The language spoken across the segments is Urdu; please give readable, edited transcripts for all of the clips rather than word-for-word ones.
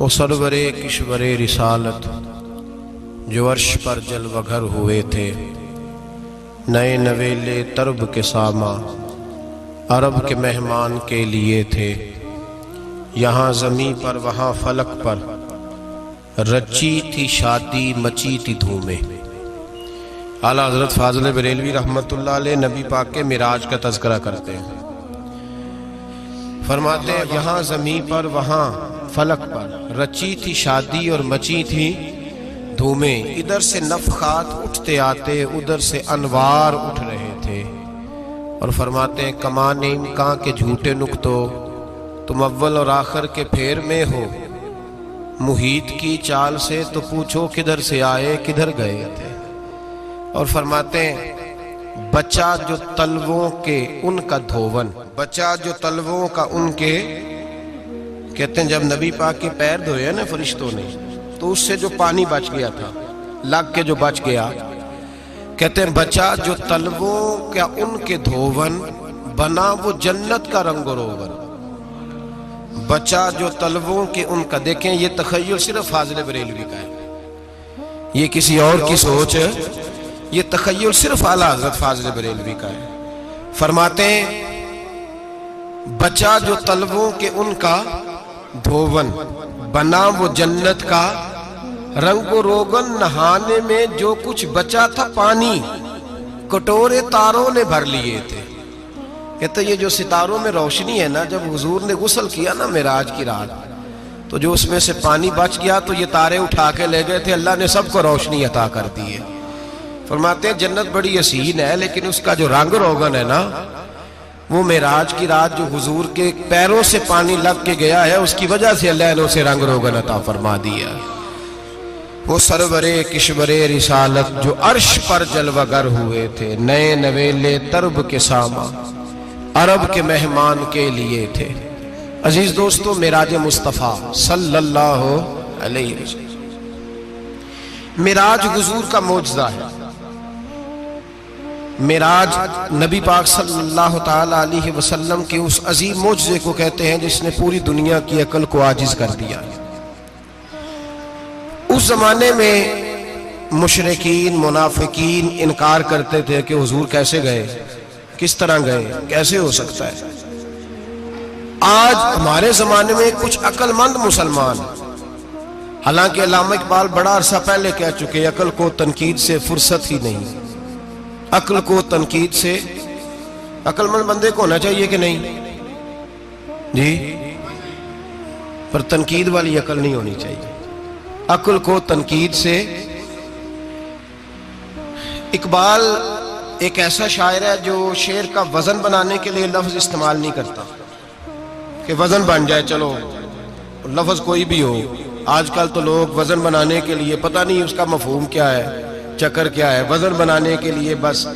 وہ سرور کشور رسالت جو عرش پر جلوہ گر ہوئے تھے، نئے نویلے طرب کے ساما عرب کے مہمان کے لیے تھے۔ یہاں زمیں پر وہاں فلک پر رچی تھی شادی مچی تھی دھومیں۔ اعلیٰ حضرت فاضل بریلوی رحمۃ اللہ علیہ نبی پاک کے معراج کا تذکرہ کرتے ہیں، فرماتے ہیں یہاں زمیں پر وہاں فلک پر رچی تھی شادی اور مچی تھی دھومیں۔ ادھر سے نفخات اٹھتے آتے، ادھر سے انوار اٹھ رہے تھے۔ اور فرماتے ہیں کمان امکان کے جھوٹے نکتو، تم اول اور آخر کے پھیر میں ہو۔ محیط کی چال سے تو پوچھو کدھر سے آئے کدھر گئے تھے۔ اور فرماتے ہیں بچہ جو تلووں کے ان کا دھوون، بچہ جو تلووں کا ان کے، کہتے ہیں جب نبی پاک کے پیر دھوئے نا فرشتوں نے تو اس سے جو پانی بچ گیا تھا، لگ کے جو بچ گیا، کہتے ہیں بچہ جو تلووں کا ان کے دھوون، بنا وہ جنت کا رنگ و روغن۔ بچہ جو تلووں کے ان کا، دیکھیں یہ تخیل صرف فاضل بریلوی کا ہے، یہ کسی اور کی سوچ ہے، یہ تخیل صرف اعلیٰ حضرت فاضل بریلوی کا ہے۔ فرماتے ہیں بچہ جو تلووں کے ان کا دھوون، بنا وہ جنت کا رنگ و روغن۔ نہانے میں جو کچھ بچا تھا پانی، کٹورے تاروں نے بھر لیے تھے۔ کہتے یہ جو ستاروں میں روشنی ہے نا، جب حضور نے غسل کیا نا معراج کی رات، تو جو اس میں سے پانی بچ گیا تو یہ تارے اٹھا کے لے گئے تھے، اللہ نے سب کو روشنی عطا کر دی ہے۔ فرماتے ہیں جنت بڑی حسین ہے، لیکن اس کا جو رنگ روغن ہے نا، وہ معراج کی رات جو حضور کے پیروں سے پانی لگ کے گیا ہے، اس کی وجہ سے اللہ نے اسے رنگ روغن عطا فرما دیا۔ وہ سرور کشور رسالت جو عرش پر جلوہ گر ہوئے تھے، نئے نویلے طرب کے ساما عرب کے مہمان کے لیے تھے۔ عزیز دوستو، معراج مصطفیٰ صلی اللہ علیہ وسلم، معراج حضور کا معجزہ ہے۔ معراج نبی پاک صلی اللہ تعالی علیہ وسلم کے اس عظیم معجزے کو کہتے ہیں جس نے پوری دنیا کی عقل کو عاجز کر دیا۔ اس زمانے میں مشرکین منافقین انکار کرتے تھے کہ حضور کیسے گئے، کس طرح گئے، کیسے ہو سکتا ہے۔ آج ہمارے زمانے میں کچھ عقل مند مسلمان، حالانکہ علامہ اقبال بڑا عرصہ پہلے کہہ چکے عقل کو تنقید سے فرصت ہی نہیں۔ عقل کو تنقید سے، عقل مند بندے کو ہونا چاہیے کہ نہیں جی، پر تنقید والی عقل نہیں ہونی چاہیے۔ عقل کو تنقید سے، اقبال ایک ایسا شاعر ہے جو شعر کا وزن بنانے کے لیے لفظ استعمال نہیں کرتا کہ وزن بن جائے، چلو لفظ کوئی بھی ہو۔ آج کل تو لوگ وزن بنانے کے لیے پتہ نہیں اس کا مفہوم کیا ہے، چکر کیا ہے، وزن بنانے کے لیے بس۔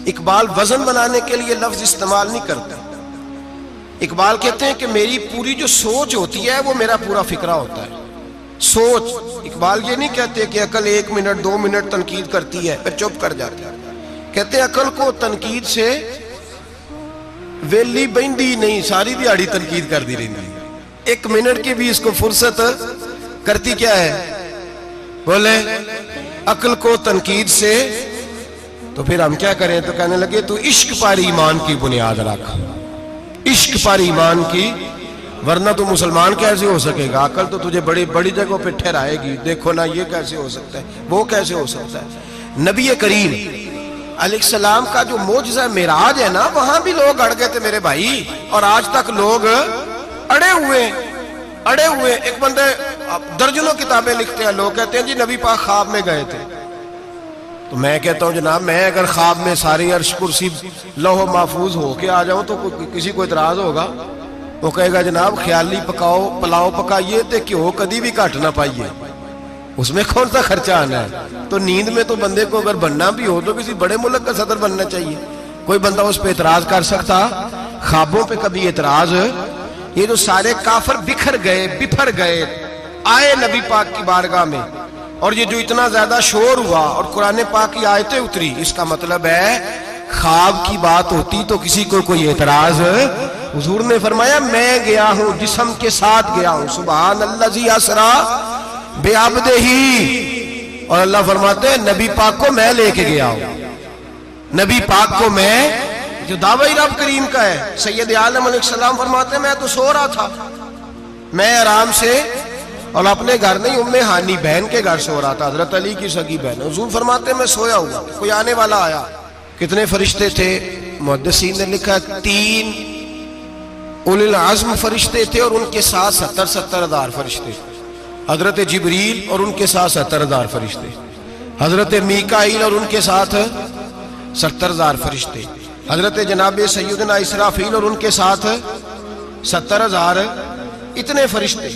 اقبال وزن بنانے کے لیے لفظ استعمال نہیں کرتا۔ اقبال کہتے ہیں کہ میری پوری جو سوچ ہوتی ہے وہ میرا پورا فکرہ ہوتا ہے۔ سوچ، اقبال یہ نہیں کہتے کہ عقل 1 منٹ 2 منٹ تنقید کرتی ہے پھر چپ کر جاتی ہے۔ کہتے ہیں عقل کو تنقید سے ویلی بہندی نہیں، ساری دیہاڑی تنقید کر دی رہی، 1 منٹ کی بھی اس کو فرصت کرتی کیا ہے، بولے عقل کو تنقید سے۔ تو پھر ہم کیا کریں، تو کہنے لگے تو عشق پر ایمان کی بنیاد رکھ، عشق پر ایمان کی، ورنہ تو مسلمان کیسے ہو سکے گا، عقل تو تجھے بڑی بڑی جگہوں پہ ٹھہرائے گی، دیکھو نا یہ کیسے ہو سکتا ہے، وہ کیسے ہو سکتا ہے۔ نبی کریم علیہ السلام کا جو معجزہ معراج ہے نا، وہاں بھی لوگ اڑ گئے تھے میرے بھائی، اور آج تک لوگ اڑے ہوئے۔ ایک بندے درجنوں کتابیں لکھتے ہیں، لوگ کہتے ہیں جی نبی پاک خواب میں گئے تھے۔ تو میں کہتا ہوں جناب، میں اگر خواب میں ساری عرش کرسی لوح محفوظ ہو کے آ جاؤں تو کسی کو اعتراض ہوگا؟ وہ کہے گا جناب خیالی پلاؤ پکائیے تے کیوں کدی بھی گھٹ نہ پائیے، اس میں کون سا خرچہ آنا ہے۔ تو نیند میں تو بندے کو اگر بننا بھی ہو تو کسی بڑے ملک کا صدر بننا چاہیے، کوئی بندہ اس پہ اعتراض کر سکتا؟ خوابوں پہ کبھی اعتراض؟ یہ جو سارے کافر بکھر گئے آئے نبی پاک کی بارگاہ میں، اور یہ جو اتنا زیادہ شور ہوا اور قرآن پاک کی آیتیں اتری، اس کا مطلب ہے خواب کی بات ہوتی تو کسی کو کوئی اعتراض حضور نے فرمایا میں گیا ہوں، جسم کے ساتھ گیا ہوں، سبحان الذی اسرا بعبدہ، اور اللہ فرماتے ہیں نبی پاک کو میں لے کے گیا ہوں، نبی پاک کو میں، جو دعوی رب کریم کا ہے۔ سید عالم علیہ السلام فرماتے ہیں میں تو سو رہا تھا، میں آرام سے، اور اپنے گھر نہیں، ام ہانی بہن کے گھر سو رہا تھا، حضرت علی کی سگی بہن۔ حضور فرماتے ہیں میں سویا ہوا، کوئی آنے والا آیا۔ کتنے فرشتے تھے؟ محدثین نے لکھا 3 اولی العزم فرشتے تھے، اور ان کے ساتھ 70 ہزار فرشتے، حضرت جبریل اور ان کے ساتھ 70 ہزار فرشتے، حضرت میکائیل اور ان کے ساتھ 70 ہزار فرشتے، حضرت جناب سیدنا اسرافیل اور ان کے ساتھ 70 ہزار، اتنے فرشتے۔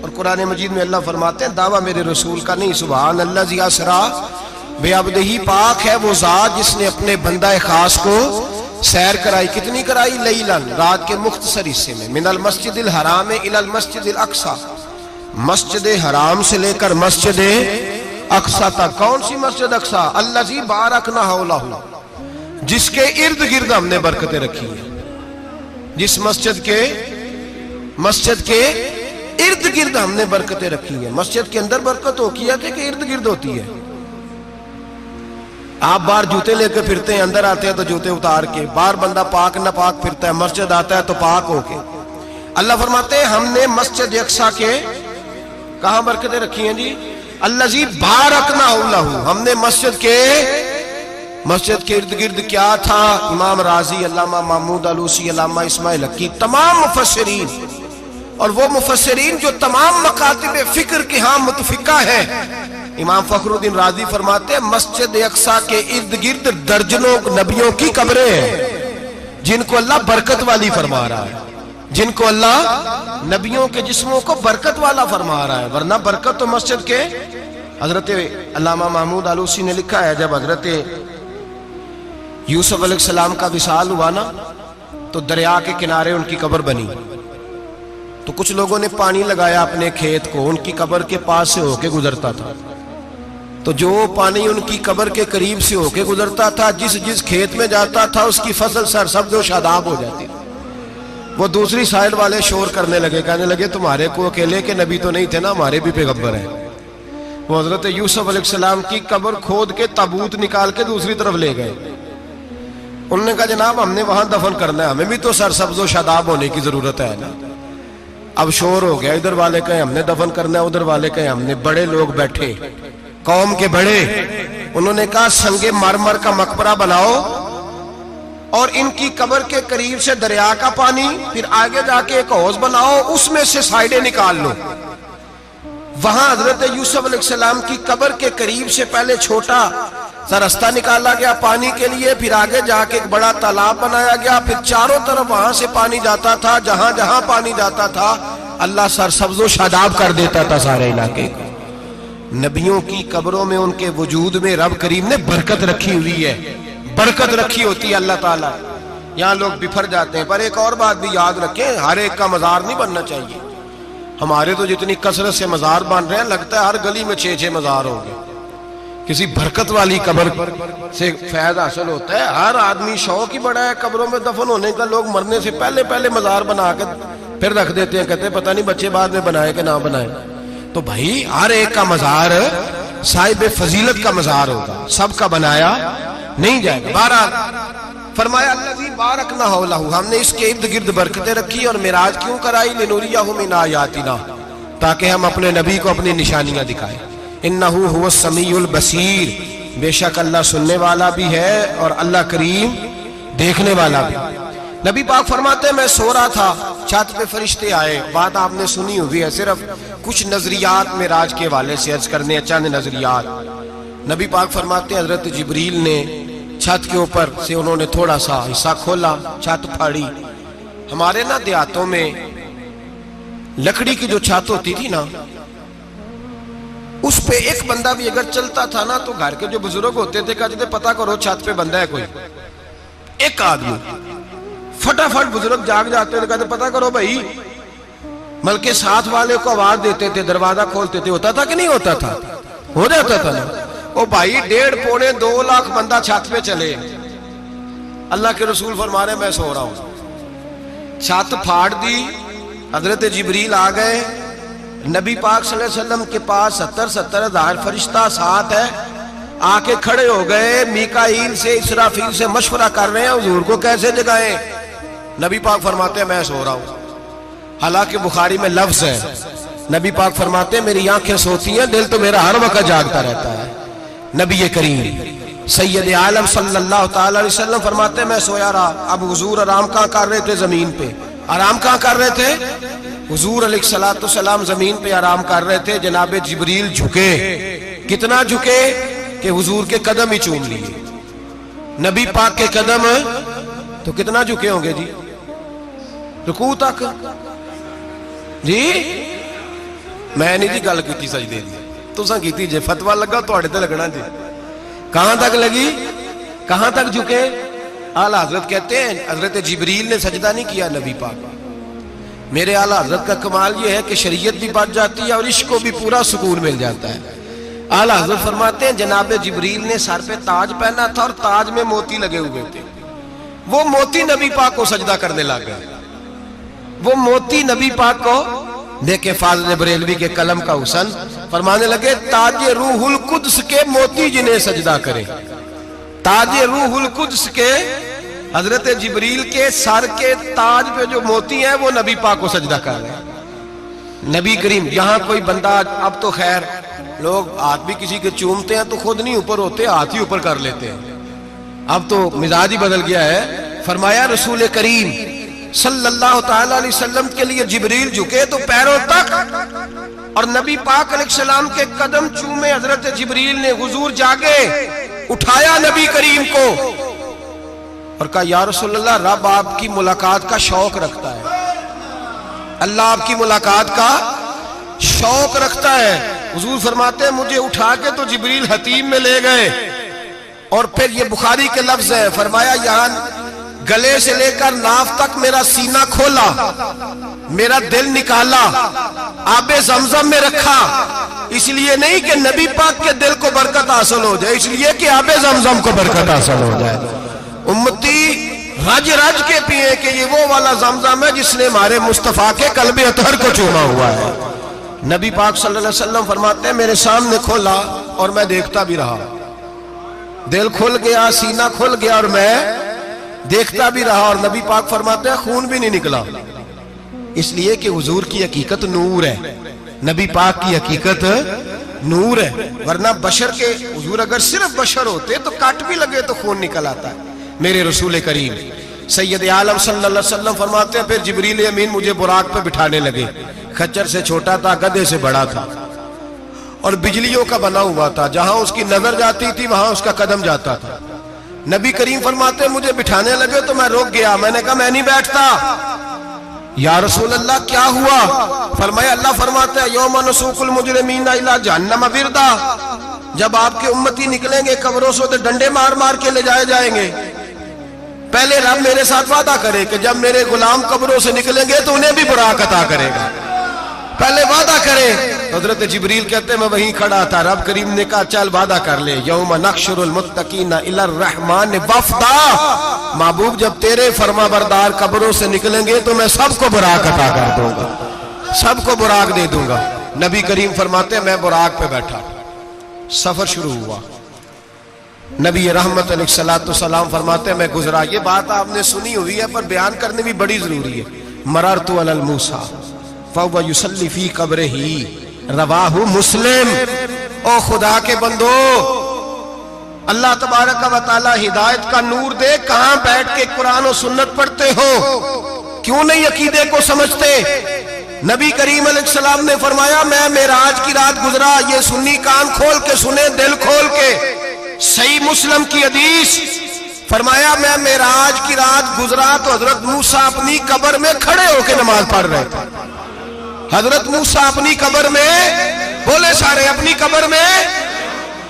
اور قرآن مجید میں اللہ فرماتے ہیں دعویٰ میرے رسول کا نہیں، سبحان الذی اسرا بعبدہ، پاک ہے وہ ذات جس نے اپنے بندہ خاص کو سیر کرائی۔ کتنی کرائی؟ لیلاً، رات کے مختصر حصے میں، من المسجد الحرام الی المسجد الاقصی، مسجد حرام سے لے کر مسجد اقصی تک۔ کون سی مسجد اقصی؟ الذی بارکنا حولہ، جس کے ارد گرد ہم نے برکتیں رکھی ہیں، جس مسجد کے ارد گرد ہم نے برکتیں رکھی ہیں۔ مسجد کے اندر برکت ہوتی ہے کہ ارد گرد ہوتی ہے؟ آپ باہر جوتے لے کے پھرتے ہیں، اندر آتے ہیں تو جوتے اتار کے، باہر بندہ پاک نہ پاک پھرتا ہے، مسجد آتا ہے تو پاک ہو کے۔ اللہ فرماتے ہیں ہم نے مسجد اقصی کے کہاں برکتیں رکھی ہیں جی؟ الذی بارکنا حولہ، ہم نے مسجد کے ارد گرد کیا تھا؟ امام راضی، علامہ محمود علوسی، علامہ اسماعیل حقی، تمام مفسرین، اور وہ مفسرین جو تمام مکاتب فکر کے ہاں متفقہ ہیں۔ امام فخر الدین رازی فرماتے ہیں مسجد اقصی کے ارد گرد درجنوں نبیوں کی قبریں ہیں، جن کو اللہ برکت والی فرما رہا ہے، جن کو اللہ نبیوں کے جسموں کو برکت والا فرما رہا ہے، ورنہ برکت تو مسجد کے۔ حضرت علامہ محمود علوسی نے لکھا ہے جب حضرت یوسف علیہ السلام کا وصال ہوا نا، تو دریا کے کنارے ان کی قبر بنی، تو کچھ لوگوں نے پانی لگایا اپنے کھیت کو، ان کی قبر کے پاس سے ہو کے گزرتا تھا، تو جو پانی ان کی قبر کے قریب سے ہو کے گزرتا تھا، جس کھیت میں جاتا تھا اس کی فصل سرسبز و شاداب ہو جاتی۔ وہ دوسری سائیڈ والے شور کرنے لگے، کہنے لگے تمہارے کو اکیلے کے نبی تو نہیں تھے نا، ہمارے بھی پیغمبر ہیں۔ وہ حضرت یوسف علیہ السلام کی قبر کھود کے تابوت نکال کے دوسری طرف لے گئے۔ انہوں نے کہا جناب ہم نے وہاں دفن کرنا ہے، ہمیں بھی تو سرسبز و شاداب ہونے کی ضرورت ہے نا۔ اب شور ہو گیا، ادھر والے کہیں ہم نے دفن کرنا ہے، ادھر والے کہیں ہم نے۔ بڑے لوگ بیٹھے، قوم کے بڑے، انہوں نے کہا سنگ مرمر کا مقبرہ بناؤ، اور ان کی قبر کے قریب سے دریا کا پانی، پھر آگے جا کے ایک حوض بناؤ، اس میں سے سائیڈیں نکال لو۔ وہاں حضرت یوسف علیہ السلام کی قبر کے قریب سے پہلے چھوٹا سا راستہ نکالا گیا پانی کے لیے، پھر آگے جا کے ایک بڑا تالاب بنایا گیا، پھر چاروں طرف وہاں سے پانی جاتا تھا، جہاں جہاں پانی جاتا تھا اللہ سرسبز و شاداب کر دیتا تھا سارے علاقے کو۔ نبیوں کی قبروں میں ان کے وجود میں رب کریم نے برکت رکھی ہوئی ہے، برکت رکھی ہوتی ہے اللہ تعالیٰ۔ یہاں لوگ بفر جاتے ہیں، پر ایک اور بات بھی یاد رکھیں، ہر ایک کا مزار نہیں بننا چاہیے۔ ہمارے تو جتنی کثرت سے مزار بن رہے ہیں، لگتا ہے ہر گلی میں 6 مزار ہوں گے۔ کسی برکت والی قبر سے فیض حاصل ہوتا ہے۔ ہر آدمی شوق ہی بڑا ہے قبروں میں دفن ہونے کا، لوگ مرنے سے پہلے مزار بنا کے پھر رکھ دیتے ہیں، کہتے ہیں پتہ نہیں بچے بعد میں بنائے کہ نہ بنائے۔ تو بھائی ہر ایک کا مزار صاحب فضیلت کا مزار ہوگا، سب کا بنایا نہیں جائے گا۔ بہرحال فرمایا الذی بارکنا حولہ، ہم نے اس کے ارد گرد برکتیں رکھی، اور معراج کیوں کرائی؟ لنوریہ من آیاتنا، تاکہ ہم اپنے نبی کو اپنی نشانیاں دکھائیں۔ انہ هو السمیع البصیر، بے شک اللہ سننے والا بھی ہے اور اللہ کریم دیکھنے والا بھی۔ نبی پاک فرماتے ہیں میں سو رہا تھا، چھت پہ فرشتے آئے، بات آپ نے سنی ہوئی ہے، صرف کچھ نظریات معراج کے حوالے سے عرض کرنے ہیں، چند نظریات۔ نبی پاک فرماتے ہیں حضرت جبریل نے چھت کے اوپر سے انہوں نے تھوڑا سا حصہ کھولا، چھت پھاڑی۔ ہمارے نا دیہاتوں میں لکڑی کی جو چھت ہوتی تھی نا، اس پہ ایک بندہ بھی اگر چلتا تھا نا تو گھر کے جو بزرگ ہوتے تھے کہتے تھے پتہ کرو چھت پہ بندہ ہے کوئی۔ ایک آدمی فٹافٹ بزرگ جاگ جاتے تھے، کہتے پتہ کرو بھائی، بلکہ ساتھ والے کو آواز دیتے تھے، دروازہ کھولتے تھے۔ ہوتا تھا کہ نہیں ہوتا تھا؟ ہو جاتا تھا نا۔ او بھائی 1.5 پونے 2 لاکھ بندہ چھت پہ چلے، اللہ کے رسول فرما رہے ہیں میں سو رہا ہوں، چھت پھاڑ دی، حضرت جبریل آ گئے، نبی پاک صلی اللہ علیہ وسلم کے پاس 70 ہزار فرشتہ ساتھ ہے، آ کے کھڑے ہو گئے، میکائیل سے اسرافیل سے مشورہ کر رہے ہیں حضور کو کیسے جگائیں۔ نبی پاک فرماتے ہیں میں سو رہا ہوں، حالانکہ بخاری میں لفظ ہے، نبی پاک فرماتے ہیں میری آنکھیں سوتی ہیں، دل تو میرا ہر وقت جاگتا رہتا ہے۔ نبی کریم سید عالم صلی اللہ تعالی علیہ وسلم فرماتے ہیں میں سویا رہا۔ اب حضور آرام کہاں کر رہے تھے؟ زمین پہ۔ آرام کہاں کر رہے تھے؟ حضور علیہ السلام زمین پہ آرام کر رہے تھے، جناب جبریل جھکے، کتنا جھکے کہ حضور کے قدم ہی چوم لیے۔ نبی پاک کے قدم تو کتنا جھکے ہوں گے جی؟ رکوع تک جی؟ میں نہیں جی گل کی سجدے دی، تساں کیتی جے، فتویٰ لگا تواڈے تے لگنا جی۔ کہاں تک لگی؟ کہاں تک جھکے؟ اعلیٰ حضرت کہتے ہیں حضرت جبریل نے سجدہ نہیں کیا نبی پاک۔ میرے اعلیٰ حضرت کا کمال یہ ہے کہ شریعت بھی بچ جاتی ہے اور عشق کو بھی پورا سکون مل جاتا ہے۔ اعلیٰ حضرت فرماتے ہیں جناب جبریل نے سر پہ تاج پہنا تھا اور تاج میں موتی لگے ہوئے تھے، وہ موتی نبی پاک کو سجدہ کرنے لگ گئے، وہ موتی نبی پاک کو دیکھیں۔ فاضل بریلوی کے قلم کا حسن فرمانے لگے تاج روح القدس کے موتی جنہیں سجدہ کرے، تاج روح القدس کے حضرت جبریل کے سر کے تاج پہ جو موتی ہیں وہ نبی پاک کو سجدہ کر رہے ہیں۔ نبی کریم یہاں کوئی بندہ، اب تو خیر لوگ ہاتھ بھی کسی کے چومتے ہیں تو خود نہیں اوپر ہوتے، ہاتھ ہی اوپر کر لیتے ہیں، اب تو مزاج ہی بدل گیا ہے۔ فرمایا رسول کریم صلی اللہ تعالی علیہ وسلم کے لیے جبریل جھکے تو پیروں تک، اور نبی پاک علیہ السلام کے قدم چومے حضرت جبریل نے۔ حضور جاگے، اٹھایا نبی کریم کو اور کہا یا رسول اللہ رب آپ کی ملاقات کا شوق رکھتا ہے، اللہ آپ کی ملاقات کا شوق رکھتا ہے۔ حضور فرماتے ہیں مجھے اٹھا کے تو جبریل حتیم میں لے گئے، اور پھر یہ بخاری کے لفظ ہے، فرمایا یہاں گلے سے لے کر ناف تک میرا سینہ کھولا، میرا دل نکالا، آب زمزم میں رکھا، اس لیے نہیں کہ نبی پاک کے دل کو برکت حاصل ہو جائے، اس لیے کہ آب زمزم کو برکت حاصل ہو جائے۔ امتی رج رج کے پیئے کہ یہ وہ والا زمزم ہے جس نے ہمارے مصطفیٰ کے قلب اطہر کو چوما ہوا ہے۔ نبی پاک صلی اللہ علیہ وسلم فرماتے ہیں میرے سامنے کھولا اور میں دیکھتا بھی رہا، دل کھل گیا، سینہ کھل گیا اور میں دیکھتا بھی رہا، اور نبی پاک فرماتے ہیں خون بھی نہیں نکلا، اس لیے کہ حضور کی حقیقت نور ہے، نبی پاک کی حقیقت نور ہے، ورنہ بشر کے حضور اگر صرف بشر ہوتے تو کٹ بھی لگے تو خون نکل آتا ہے۔ میرے رسول کریم سید عالم صلی اللہ علیہ وسلم فرماتے ہیں پھر جبریل امین مجھے براق پہ بٹھانے لگے، خچر سے چھوٹا تھا، گدھے سے بڑا تھا، اور بجلیوں کا بنا ہوا تھا، جہاں اس کی نظر جاتی تھی وہاں اس کا قدم جاتا تھا۔ نبی کریم فرماتے ہیں مجھے بٹھانے لگے تو میں رک گیا، میں نے کہا میں نہیں بیٹھتا۔ یا رسول اللہ کیا ہوا؟ فرمایا اللہ فرماتا ہے یوم نسوق المجرمین الی جہنم وردا، جب آپ کے امتی نکلیں گے قبروں سے تو ڈنڈے مار مار کے لے جائے جائیں گے۔ پہلے رب میرے ساتھ وعدہ کرے کہ جب میرے غلام قبروں سے نکلیں گے تو انہیں بھی براق عطا کرے گا، پہلے وعدہ کرے۔ حضرت جبریل کہتے ہیں میں وہیں کھڑا تھا، رب کریم نے کہا چل وعدہ کر لے، یوم نحشر المتقین الی الرحمن وفدا، محبوب جب تیرے فرما بردار قبروں سے نکلیں گے تو میں سب کو براق عطا کر دوں گا، سب کو براق دے دوں گا۔ نبی کریم فرماتے ہیں میں براق پہ بیٹھا، سفر شروع ہوا، نبی رحمت علیہ السلام فرماتے ہیں میں گزرا۔ یہ بات آپ نے سنی ہوئی ہے پر بیان کرنے بھی بڑی ضروری ہے۔ مررت علی الموسیٰ فہو یصلی فی قبرہ، رواہ مسلم۔ او خدا کے بندو، اللہ تبارک و تعالی ہدایت کا نور دے، کہاں بیٹھ کے قرآن و سنت پڑھتے ہو؟ کیوں نہیں عقیدے کو سمجھتے؟ نبی کریم علیہ السلام نے فرمایا میں معراج کی رات گزرا، یہ سنی کان کھول کے سنے، دل کھول کے، صحیح مسلم کی حدیث، فرمایا میں معراج کی رات گزرا تو حضرت موسیٰ اپنی قبر میں کھڑے ہو کے نماز پڑھ رہے تھے۔ حضرت موسیٰ اپنی قبر میں، بولے سارے اپنی قبر میں،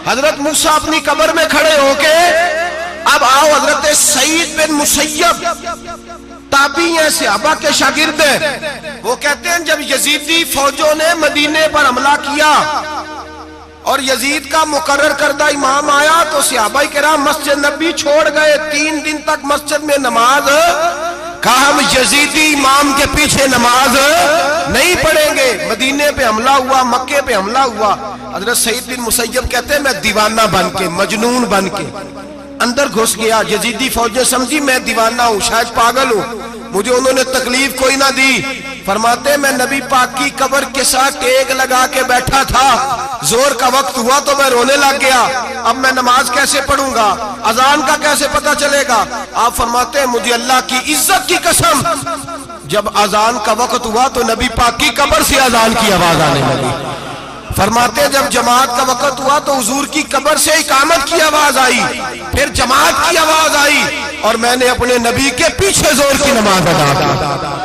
حضرت موسیٰ اپنی قبر میں کھڑے ہو کے۔ اب آؤ حضرت سعید بن مسیب تابعی ہیں، صحابہ کے شاگرد ہیں، وہ کہتے ہیں جب یزیدی فوجوں نے مدینے پر حملہ کیا اور یزید کا مقرر کردہ امام آیا تو صحابہ کرام مسجد نبی چھوڑ گئے، 3 دن تک مسجد میں نماز کہا ہم یزیدی امام کے پیچھے نماز نہیں پڑھیں گے. مدینے پہ حملہ ہوا, مکے پہ حملہ ہوا. حضرت سعید بن مسیب کہتے ہیں میں دیوانہ بن کے, مجنون بن کے اندر گھس گیا. یزیدی فوجیں سمجھی میں دیوانہ ہوں, شاید پاگل ہوں, مجھے انہوں نے تکلیف کوئی نہ دی. فرماتے میں نبی پاک کی قبر کے ساتھ ٹیک لگا کے بیٹھا تھا, زور کا وقت ہوا تو میں رونے لگ گیا. اب میں نماز کیسے پڑھوں گا, اذان کا کیسے پتہ چلے گا؟ آپ فرماتے ہیں مجھے اللہ کی عزت کی قسم, جب اذان کا وقت ہوا تو نبی پاک کی قبر سے اذان کی آواز آنے لگی. فرماتے ہیں جب جماعت کا وقت ہوا تو حضور کی قبر سے اقامت کی آواز آئی, پھر جماعت کی آواز آئی, اور میں نے اپنے نبی کے پیچھے زور کی نماز ادا کی.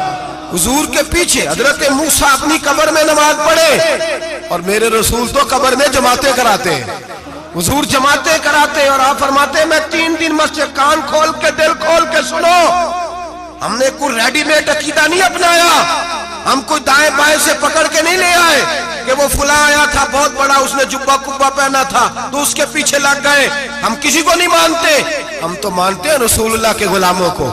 حضور کے پیچھے حضرت موسیٰ اپنی قبر میں نماز پڑھے, اور میرے رسول تو قبر میں جماعتیں کراتے ہیں. حضور جماعتیں کراتے, اور آپ فرماتے ہیں میں 3 دن مسجد, کان کھول کے دل کھول کے سنو, ہم نے کوئی ریڈی میڈ عقیدہ نہیں اپنایا, ہم کوئی دائیں بائیں سے پکڑ کے نہیں لے آئے کہ وہ فلاں آیا تھا بہت بڑا, اس نے جبہ کبہ پہنا تھا تو اس کے پیچھے لگ گئے. ہم کسی کو نہیں مانتے, ہم تو مانتے ہیں رسول اللہ کے غلاموں کو,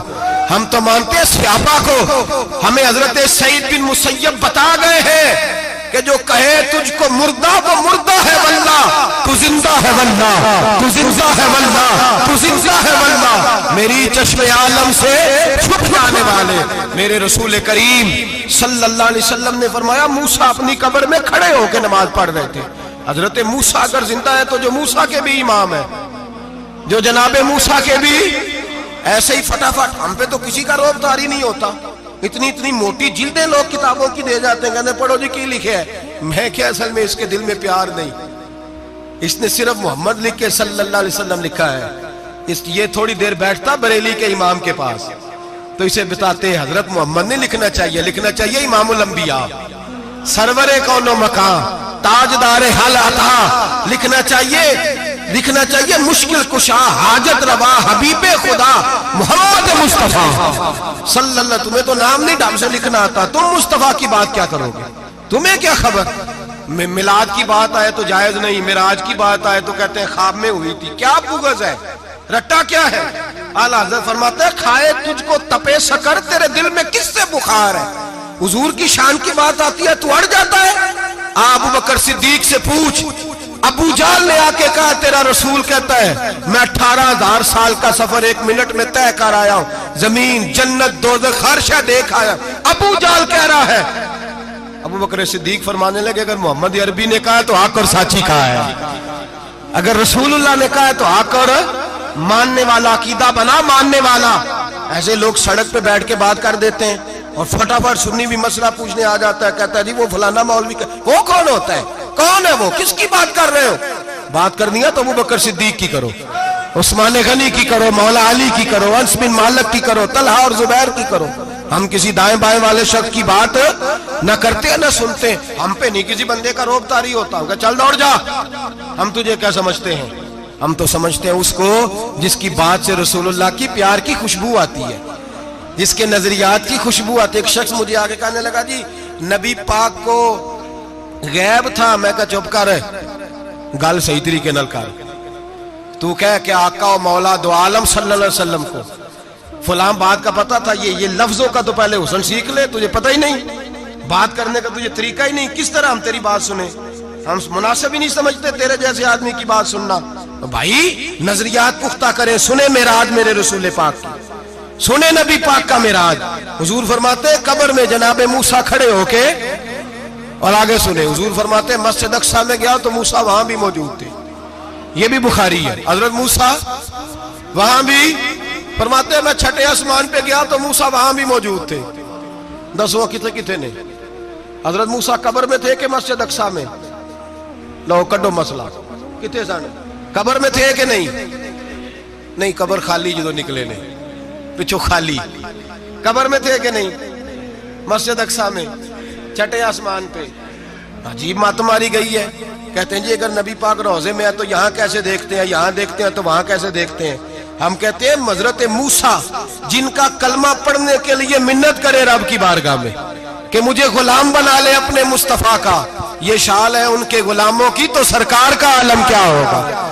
ہم تو مانتے ہیں صحابہ کو. ہمیں حضرت سعید بن مسیب بتا گئے ہیں کہ جو کہے تجھ کو مردہ وہ مردہ ہے واللہ, تو زندہ ہے واللہ, تو زندہ ہے واللہ, تو زندہ ہے واللہ. میری چشم عالم سے چھپ جانے والے میرے رسول کریم صلی اللہ علیہ وسلم نے فرمایا موسیٰ اپنی قبر میں کھڑے ہو کے نماز پڑھ رہے تھے. حضرت موسیٰ اگر زندہ ہے تو جو موسیٰ کے بھی امام ہے, جو جناب موسیٰ کے بھی ایسے ہی فٹافٹ. ہم پہ تو کسی کا روب داری نہیں ہوتا, اتنی موٹی جلدیں لوگ کتابوں کی دے جاتے ہیں, کہتے پڑھو جی کی لکھے ہے. میں کیا, اصل میں اس کے دل میں پیار نہیں, اس نے صرف محمد لکھ کے صلی اللہ علیہ وسلم لکھا ہے. یہ تھوڑی دیر بیٹھتا بریلی کے امام کے پاس تو اسے بتاتے حضرت محمد نے لکھنا چاہیے, لکھنا چاہیے امام الانبیاء, سرور کون و مکان, تاجدار حل عطا, لکھنا چاہیے مشکل کشا, حاجت روا, حبیب خدا محمد مصطفیٰ صلی اللہ. تمہیں تو نام نہیں ڈھنگ سے لکھنا آتا, تم مصطفیٰ کی بات کیا کرو گے, تمہیں کیا خبر. میلاد کی بات آئے تو جائز نہیں, معراج کی بات آئے تو کہتے ہیں خواب میں ہوئی تھی. کیا بغض ہے, رٹا کیا ہے. اعلیٰ حضرت فرماتے ہیں کھائے تجھ کو تپے سکر, تیرے دل میں کس سے بخار ہے. حضور کی شان کی بات آتی ہے تو اڑ جاتا ہے. ابو بکر صدیق سے پوچھ, ابو جال نے آ کے کہا تیرا رسول کہتا ہے میں 18,000 سال کا سفر 1 منٹ میں طے کر آیا ہوں, زمین جنت دوزخ ہر شے دیکھ آیا. ابو جال کہہ رہا ہے. ابو بکر صدیق فرمانے لگے اگر محمد عربی نے کہا تو حق اور سچی کہا ہے, اگر رسول اللہ نے کہا تو حق اور ماننے والا, عقیدہ بنا ماننے والا. ایسے لوگ سڑک پہ بیٹھ کے بات کر دیتے ہیں اور فٹافٹ سنی بھی مسئلہ پوچھنے آ جاتا ہے, کہتا ہے جی وہ فلانا مولوی کا, وہ کون ہوتا ہے, کون ہے وہ, کس کی بات کر رہے ہو. بات کرنی ہے تو ابو بکر صدیق کی کرو, عثمان غنی کی کرو, مولا علی کی کرو, انس بن مالک کی کرو, طلحہ اور زبیر کی کرو. ہم کسی دائیں بائیں والے شخص کی بات نہ کرتے نہ سنتے. ہم پہ نہیں کسی بندے کا روب طاری ہوتا ہوں کہ چل دوڑ جا, ہم تجھے کیا سمجھتے ہیں. ہم تو سمجھتے ہیں اس کو جس کی بات سے رسول اللہ کی پیار کی خوشبو آتی ہے, جس کے نظریات کی خوشبو آتی ہے. ایک شخص مجھے آگے کہنے لگا جی نبی پاک کو غیب تھا. میں کہا چپ کر, گل صحیح طریقے نال کر. تو کہہ کہ آقا و مولا دو عالم صلی اللہ علیہ وسلم کو فلاں بات کا پتہ تھا, یہ لفظوں کا تو پہلے حسن سیکھ لے, تجھے پتہ ہی نہیں, بات کرنے کا تجھے طریقہ ہی نہیں, کس طرح ہم تیری بات سنیں. ہم مناسب ہی نہیں سمجھتے تیرے جیسے آدمی کی بات سننا. بھائی نظریات پختہ کریں, سنیں معراج میرے رسول پاک کی, سنیں نبی پاک کا معراج. حضور فرماتے ہیں قبر میں جناب موسیٰ کھڑے ہو کے, اور آگے سنیں حضور فرماتے ہیں مسجد اقصیٰ میں گیا تو موسیٰ وہاں بھی موجود تھے. یہ بھی بخاری ہے. حضرت موسیٰ وہاں بھی, فرماتے ہیں میں 6 آسمان پہ گیا تو موسیٰ وہاں بھی موجود تھے. دسو کتنے نے حضرت موسیٰ قبر میں تھے کہ مسجد اقصیٰ میں؟ لو کڈو مسئلہ, کتنے سن قبر میں تھے کہ نہیں؟ قبر خالی جو نکلے نے پچھو خالی, قبر میں تھے کہ نہیں؟ مسجد اقصیٰ میں 6 آسمان پہ. عجیب بات ماری گئی ہے. کہتے ہیں جی اگر نبی پاک روضے میں ہے تو یہاں کیسے دیکھتے ہیں, یہاں دیکھتے ہیں تو وہاں کیسے دیکھتے ہیں. ہم کہتے ہیں حضرت موسیٰ جن کا کلمہ پڑھنے کے لیے منت کرے رب کی بارگاہ میں کہ مجھے غلام بنا لے اپنے مصطفیٰ کا, یہ شال ہے ان کے غلاموں کی, تو سرکار کا عالم کیا ہوگا.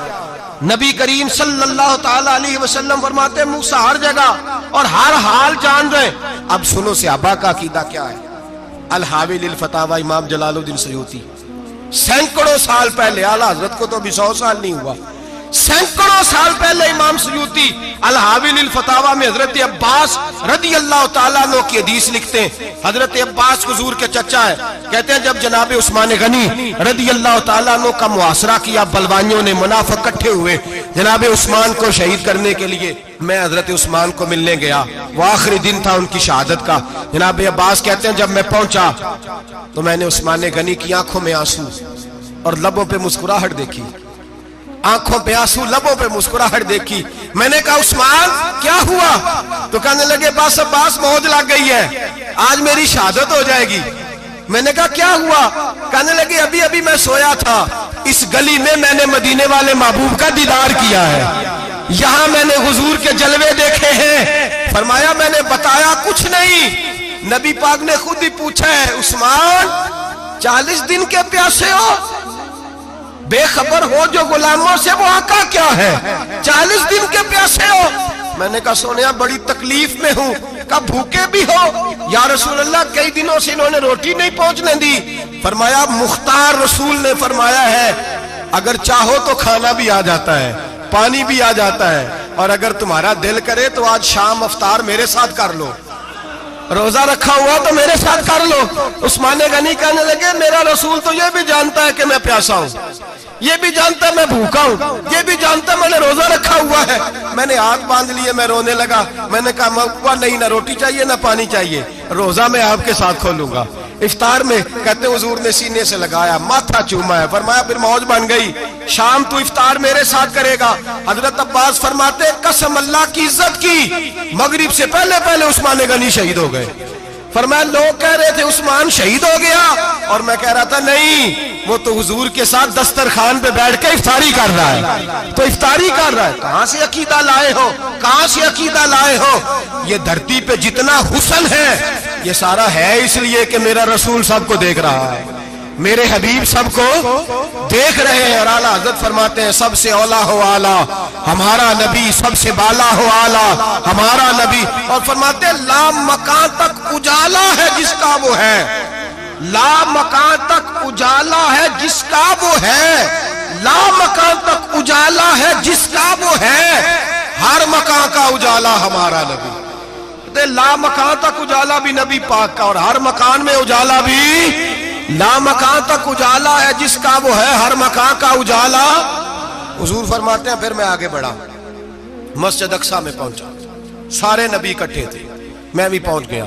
نبی کریم صلی اللہ تعالی علیہ وسلم فرماتے ہیں موسیٰ ہر جگہ اور ہر حال جان رہے. اب سنو صحابہ کا عقیدہ کیا ہے. الحاوی للفتاوی امام جلال الدین سیوطی سینکڑوں سال پہلے، اعلیٰ حضرت کو تو ابھی 100 سال نہیں ہوا، سینکڑوں سال پہلے امام سیوطی الحاوی للفتاوی میں حضرت عباس رضی اللہ تعالیٰ عنہ کی حدیث لکھتے ہیں. حضرت عباس حضور کے چچا ہے، کہتے ہیں جب جناب عثمان غنی رضی اللہ تعالیٰ عنہ کا محاصرہ کیا، بلوانیوں نے منافق اکٹھے ہوئے جناب عثمان کو شہید کرنے کے لیے، میں حضرت عثمان کو ملنے گیا، وہ آخری دن تھا ان کی شہادت کا. جناب عباس کہتے ہیں جب میں پہنچا تو میں نے عثمان غنی کی آنکھوں میں آنسو اور لبوں پہ مسکراہٹ دیکھی، آنکھوں پہ آنسو لبوں پہ مسکراہٹ دیکھی. میں نے کہا عثمان کیا ہوا؟ تو کہنے لگے بس عباس موج لگ گئی ہے، آج میری شہادت ہو جائے گی. میں نے کہا کیا ہوا؟ کہنے لگے ابھی ابھی میں سویا تھا، اس گلی میں نے مدینے والے محبوب کا دیدار کیا ہے، یہاں میں نے حضور کے جلوے دیکھے ہیں. فرمایا میں نے بتایا کچھ نہیں. نبی پاک نے خود ہی پوچھا ہے عثمان 40 دن کے پیاسے ہو، بے خبر ہو جو غلاموں سے وہ آقا کیا ہے، 40 دن کے پیاسے ہو. میں نے کہا سونیا بڑی تکلیف میں ہوں. کہا بھوکے بھی ہو؟ یا رسول اللہ کئی دنوں سے انہوں نے روٹی نہیں پہنچنے دی. فرمایا مختار رسول نے فرمایا ہے اگر چاہو تو کھانا بھی آ جاتا ہے، پانی بھی آ جاتا ہے، اور اگر تمہارا دل کرے تو آج شام افطار میرے ساتھ کر لو، روزہ رکھا ہوا تو میرے ساتھ کر لو. عثمان غنی کہنے لگے میرا رسول تو یہ بھی جانتا ہے کہ میں پیاسا ہوں، یہ بھی جانتا ہے میں بھوکا ہوں، یہ بھی جانتا ہے میں نے روزہ رکھا ہوا ہے. میں نے ہاتھ باندھ لیے، میں رونے لگا. میں نے کہا موقع نہیں، نہ روٹی چاہیے نہ پانی چاہیے، روزہ میں آپ کے ساتھ کھولوں گا. افطار میں کہتے حضور نے سینے سے لگایا، ماتھا چوما ہے، فرمایا پھر موج بن گئی، شام تو افطار میرے ساتھ کرے گا. حضرت عباس فرماتے قسم اللہ کی عزت کی مغرب سے پہلے پہلے عثمان غنی شہید ہو گئے. فرمایا لوگ کہہ رہے تھے عثمان شہید ہو گیا، اور میں کہہ رہا تھا نہیں، وہ تو حضور کے ساتھ دسترخوان پہ بیٹھ کے افطاری کر رہا ہے، تو افطاری کر رہا ہے. کہاں سے عقیدہ لائے ہو، کہاں سے عقیدہ لائے ہو؟ یہ دھرتی پہ جتنا حسن ہے یہ سارا ہے اس لیے کہ میرا رسول سب کو دیکھ رہا ہے، میرے حبیب سب کو دیکھ رہے ہیں. اور اعلیٰ حضرت فرماتے ہیں سب سے اولا ہو اعلیٰ ہمارا نبی، سب سے بالا ہو اعلیٰ ہمارا نبی. اور فرماتے ہیں لا مکان تک اجالا ہے جس کا وہ ہے، لا مکان تک اجالا ہے جس کا وہ ہے، لا مکان تک اجالا ہے جس کا وہ ہے، ہر مکان کا اجالا ہمارا نبی. لا مکان تک اجالا بھی نبی پاک کا، اور ہر مکان میں اجالا بھی لا مکان تک اجالا ہے جس کا وہ ہے، ہر مکان کا اجالا. حضور فرماتے ہیں پھر میں آگے بڑھا، مسجد اقصی میں پہنچا، سارے نبی اکٹھے تھے، میں بھی پہنچ گیا.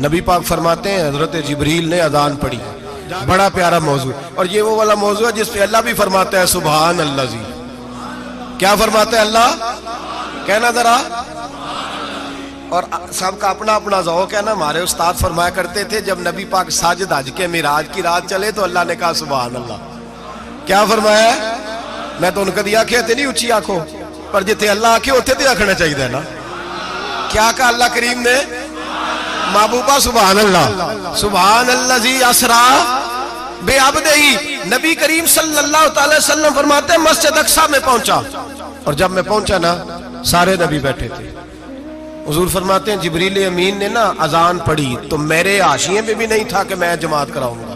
نبی پاک فرماتے ہیں حضرت جبریل نے اذان پڑھی. بڑا پیارا موضوع، اور یہ وہ والا موضوع ہے جس پہ اللہ بھی فرماتا ہے سبحان اللہ جی. کیا فرماتے ہیں اللہ؟ کہنا ذرا. اور سب کا اپنا اپنا ذوق ہے نا. ہمارے استاد فرمایا کرتے تھے جب نبی پاک ساجد حج کے معراج کی رات چلے تو اللہ نے کہا سبحان اللہ. کیا فرمایا؟ میں تو ان کا دیا کہتے نہیں اچھی آنکھوں پر جتنے اللہ آنکھیں ہوتے تھے آنکھنا چاہیے نا. کیا کہا اللہ کریم نے؟ محبوبہ سبحان اللہ، سبحان الذی اسرا بے عبدہی. نبی کریم صلی اللہ تعالی وسلم فرماتے ہیں مسجد اقصی میں پہنچا، اور جب میں پہنچا نا سارے نبی بیٹھے تھے. حضور فرماتے ہیں جبریل امین نے نا اذان پڑھی تو میرے حاشیے میں بھی نہیں تھا کہ میں جماعت کراؤں گا.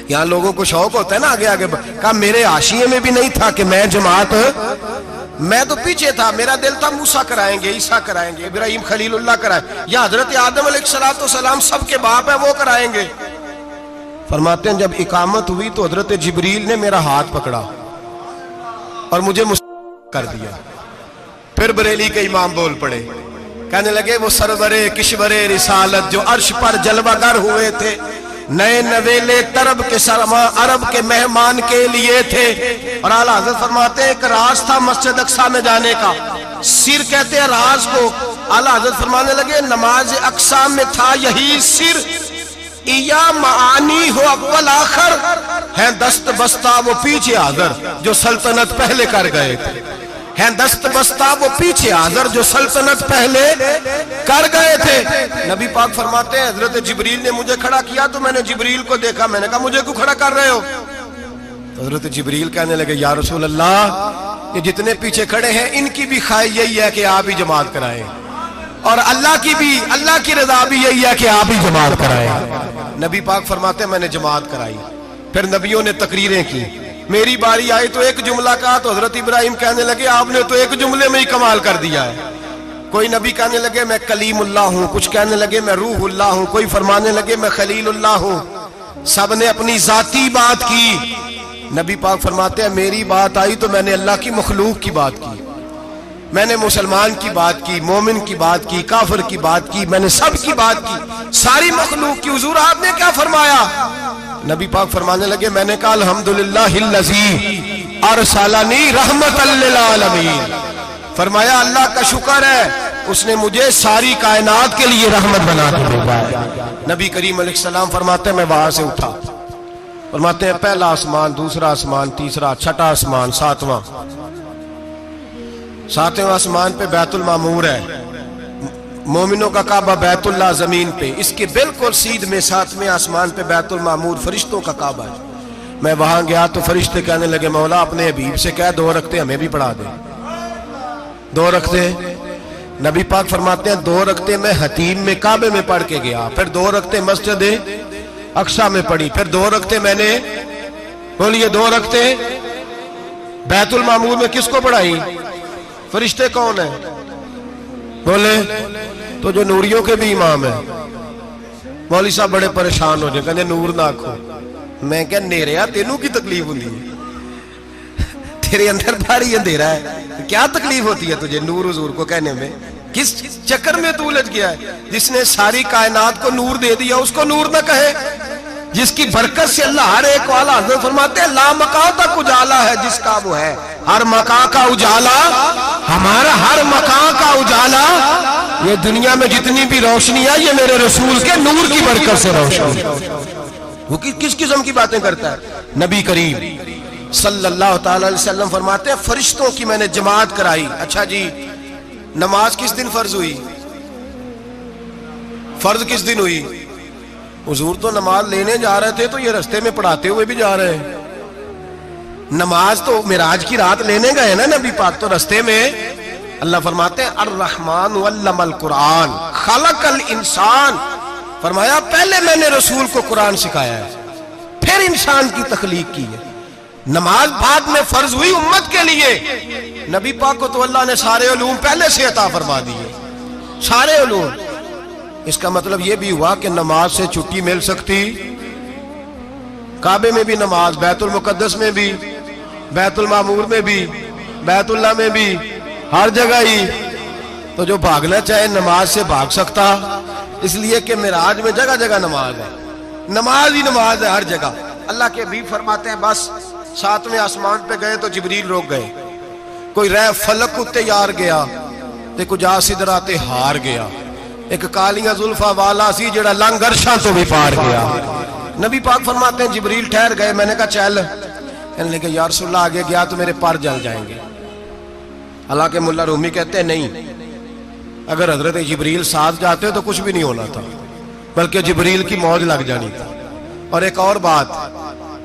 یہاں لوگوں کو شوق ہوتا ہے نا آگے آگے، کہا میرے حاشیے میں بھی نہیں تھا کہ میں جماعت، میں تو پیچھے تھا. میرا دل تھا موسیٰ کرائیں گے، عیسیٰ کرائیں گے، ابراہیم خلیل اللہ کرائیں، یا حضرت آدم علیہ السلام سب کے باپ ہیں وہ کرائیں گے. فرماتے ہیں جب اقامت ہوئی تو حضرت جبریل نے میرا ہاتھ پکڑا اور مجھے کر دیا. پھر بریلی کے امام بول پڑے، کہنے لگے وہ سرور کشور رسالت جو عرش پر جلوہ گر ہوئے تھے، نئے نویلے طرب کے سرما عرب کے مہمان کے لیے تھے. اور اعلیٰ حضرت فرماتے ہیں ایک راز تھا مسجد اقصی میں جانے کا، سر کہتے ہیں راز کو. اعلیٰ حضرت فرمانے لگے نماز اقصی میں تھا یہی سر، یا معانی ہو اول آخر، ہیں دست بستہ وہ پیچھے حاضر جو سلطنت پہلے کر گئے تھے، ہیں دست بستہ وہ پیچھے حاضر جو سلطنت پہلے کر گئے تھے. نبی پاک فرماتے ہیں حضرت جبریل نے مجھے کھڑا کیا تو میں نے جبریل کو دیکھا. میں نے کہا مجھے کیوں کھڑا کر رہے ہو؟ تو حضرت جبریل کہنے لگے یا رسول اللہ یہ جتنے پیچھے کھڑے ہیں ان کی بھی خواہش یہی ہے کہ آپ ہی جماعت کرائیں، اور اللہ کی رضا بھی یہی ہے کہ آپ ہی جماعت کرائیں۔ نبی پاک فرماتے ہیں میں نے جماعت کرائی، پھر نبیوں نے تقریریں کی، میری باری آئی تو ایک جملہ کہا تو حضرت ابراہیم کہنے لگے آپ نے تو ایک جملے میں ہی کمال کر دیا ہے۔ کوئی نبی کہنے لگے میں کلیم اللہ ہوں، کچھ کہنے لگے میں روح اللہ ہوں، کوئی فرمانے لگے میں خلیل اللہ ہوں، سب نے اپنی ذاتی بات کی۔ نبی پاک فرماتے ہیں میری بات آئی تو میں نے اللہ کی مخلوق کی بات کی، میں نے مسلمان کی بات کی، مومن کی بات کی، کافر کی بات کی، میں نے سب کی بات کی، ساری مخلوق کی۔ حضور آپ نے کیا فرمایا؟ نبی پاک فرمانے لگے میں نے کہا الحمدللہ الذی ارسلنی رحمت للعالمین، فرمایا اللہ کا شکر ہے اس نے مجھے ساری کائنات کے لیے رحمت بنا کے بھیجا ہے۔ نبی کریم علیہ السلام فرماتے ہیں میں وہاں سے اٹھا، فرماتے ہیں پہلا آسمان، دوسرا آسمان، تیسرا، چھٹا آسمان، ساتواں آسمان پہ بیت المعمور ہے، مومنوں کا کعبہ بیت اللہ زمین پہ، اس کے بالکل سیدھ میں ساتویں آسمان پہ بیت المعمور فرشتوں کا کعبہ ہے۔ میں وہاں گیا تو فرشتے کہنے لگے مولا اپنے حبیب سے کہہ 2 رکعتیں ہمیں بھی پڑھا دے۔ 2 رکعتیں نبی پاک فرماتے ہیں 2 رکعتیں میں حتیم میں کعبے میں پڑھ کے گیا، پھر 2 رکعتیں مسجد اقصی میں پڑھی، پھر 2 رکعتیں میں نے بولیے 2 رکعتیں بیت المعمور میں کس کو پڑھائی؟ فرشتے کون ہیں بولے؟ تو جو نوریوں کے بھی امام ہیں۔ مولوی صاحب بڑے پریشان ہو جائے، کہنے نور نہ آکھو۔ میں کہ نیریا تینوں کی تکلیف ہوتی ہے، تیرے اندر بھاری اندھیرا ہے، کیا تکلیف ہوتی ہے تجھے نور حضور کو کہنے میں؟ کس چکر میں تو الجھ گیا ہے؟ جس نے ساری کائنات کو نور دے دیا اس کو نور نہ کہے؟ جس کی برکت سے اللہ ہر ایک والا، حضرت فرماتے ہیں لا مکان تک اجالا ہے جس کا وہ ہے، ہر مکان کا اجالا ہمارا، ہر مکان کا اجالا، یہ دنیا میں جتنی بھی روشنی ہے یہ میرے رسول کے نور کی برکت سے روشنی۔ وہ کس قسم کی باتیں کرتا ہے؟ نبی کریم صلی اللہ تعالی علیہ وسلم فرماتے ہیں فرشتوں کی میں نے جماعت کرائی۔ اچھا جی نماز کس دن فرض ہوئی؟ فرض کس دن ہوئی؟ حضور تو نماز لینے جا رہے تھے تو یہ رستے میں پڑھاتے ہوئے بھی جا رہے ہیں۔ نماز تو معراج کی رات لینے گئے نا نبی پاک، تو رستے میں اللہ فرماتے ہیں الرحمن علم القرآن خلق الانسان، فرمایا پہلے میں نے رسول کو قرآن سکھایا ہے پھر انسان کی تخلیق کی ہے۔ نماز بعد میں فرض ہوئی امت کے لیے، نبی پاک کو تو اللہ نے سارے علوم پہلے سے عطا فرما دیے، سارے علوم۔ اس کا مطلب یہ بھی ہوا کہ نماز سے چھٹی مل سکتی، کعبے میں بھی نماز، بیت المقدس میں بھی، بیت المعمور میں بھی، بیت اللہ میں بھی، ہر جگہ ہی۔ تو جو بھاگنا چاہے نماز سے بھاگ سکتا، اس لیے کہ معراج میں جگہ جگہ نماز ہے، نماز ہی نماز ہے ہر جگہ۔ اللہ کے حبیب فرماتے ہیں بس 7ویں آسمان پہ گئے تو جبریل روک گئے، کوئی رہ فلک اتے یار گیا تے کچھ سدراتے ہار گیا، ایک کالیاں زلفاں والا سی جڑا لنگ عرشاں تو بھی پار گیا۔ نبی پاک فرماتے ہیں جبریل ٹھہر گئے، میں نے کہا چل، کہنے لگے یا رسول اللہ آگے گیا تو میرے پر جل جائیں گے۔ حالانکہ ملا رومی کہتے ہیں نہیں، اگر حضرت جبریل ساتھ جاتے تو کچھ بھی نہیں ہونا تھا، بلکہ جبریل کی موج لگ جانی تھی۔ اور ایک اور بات،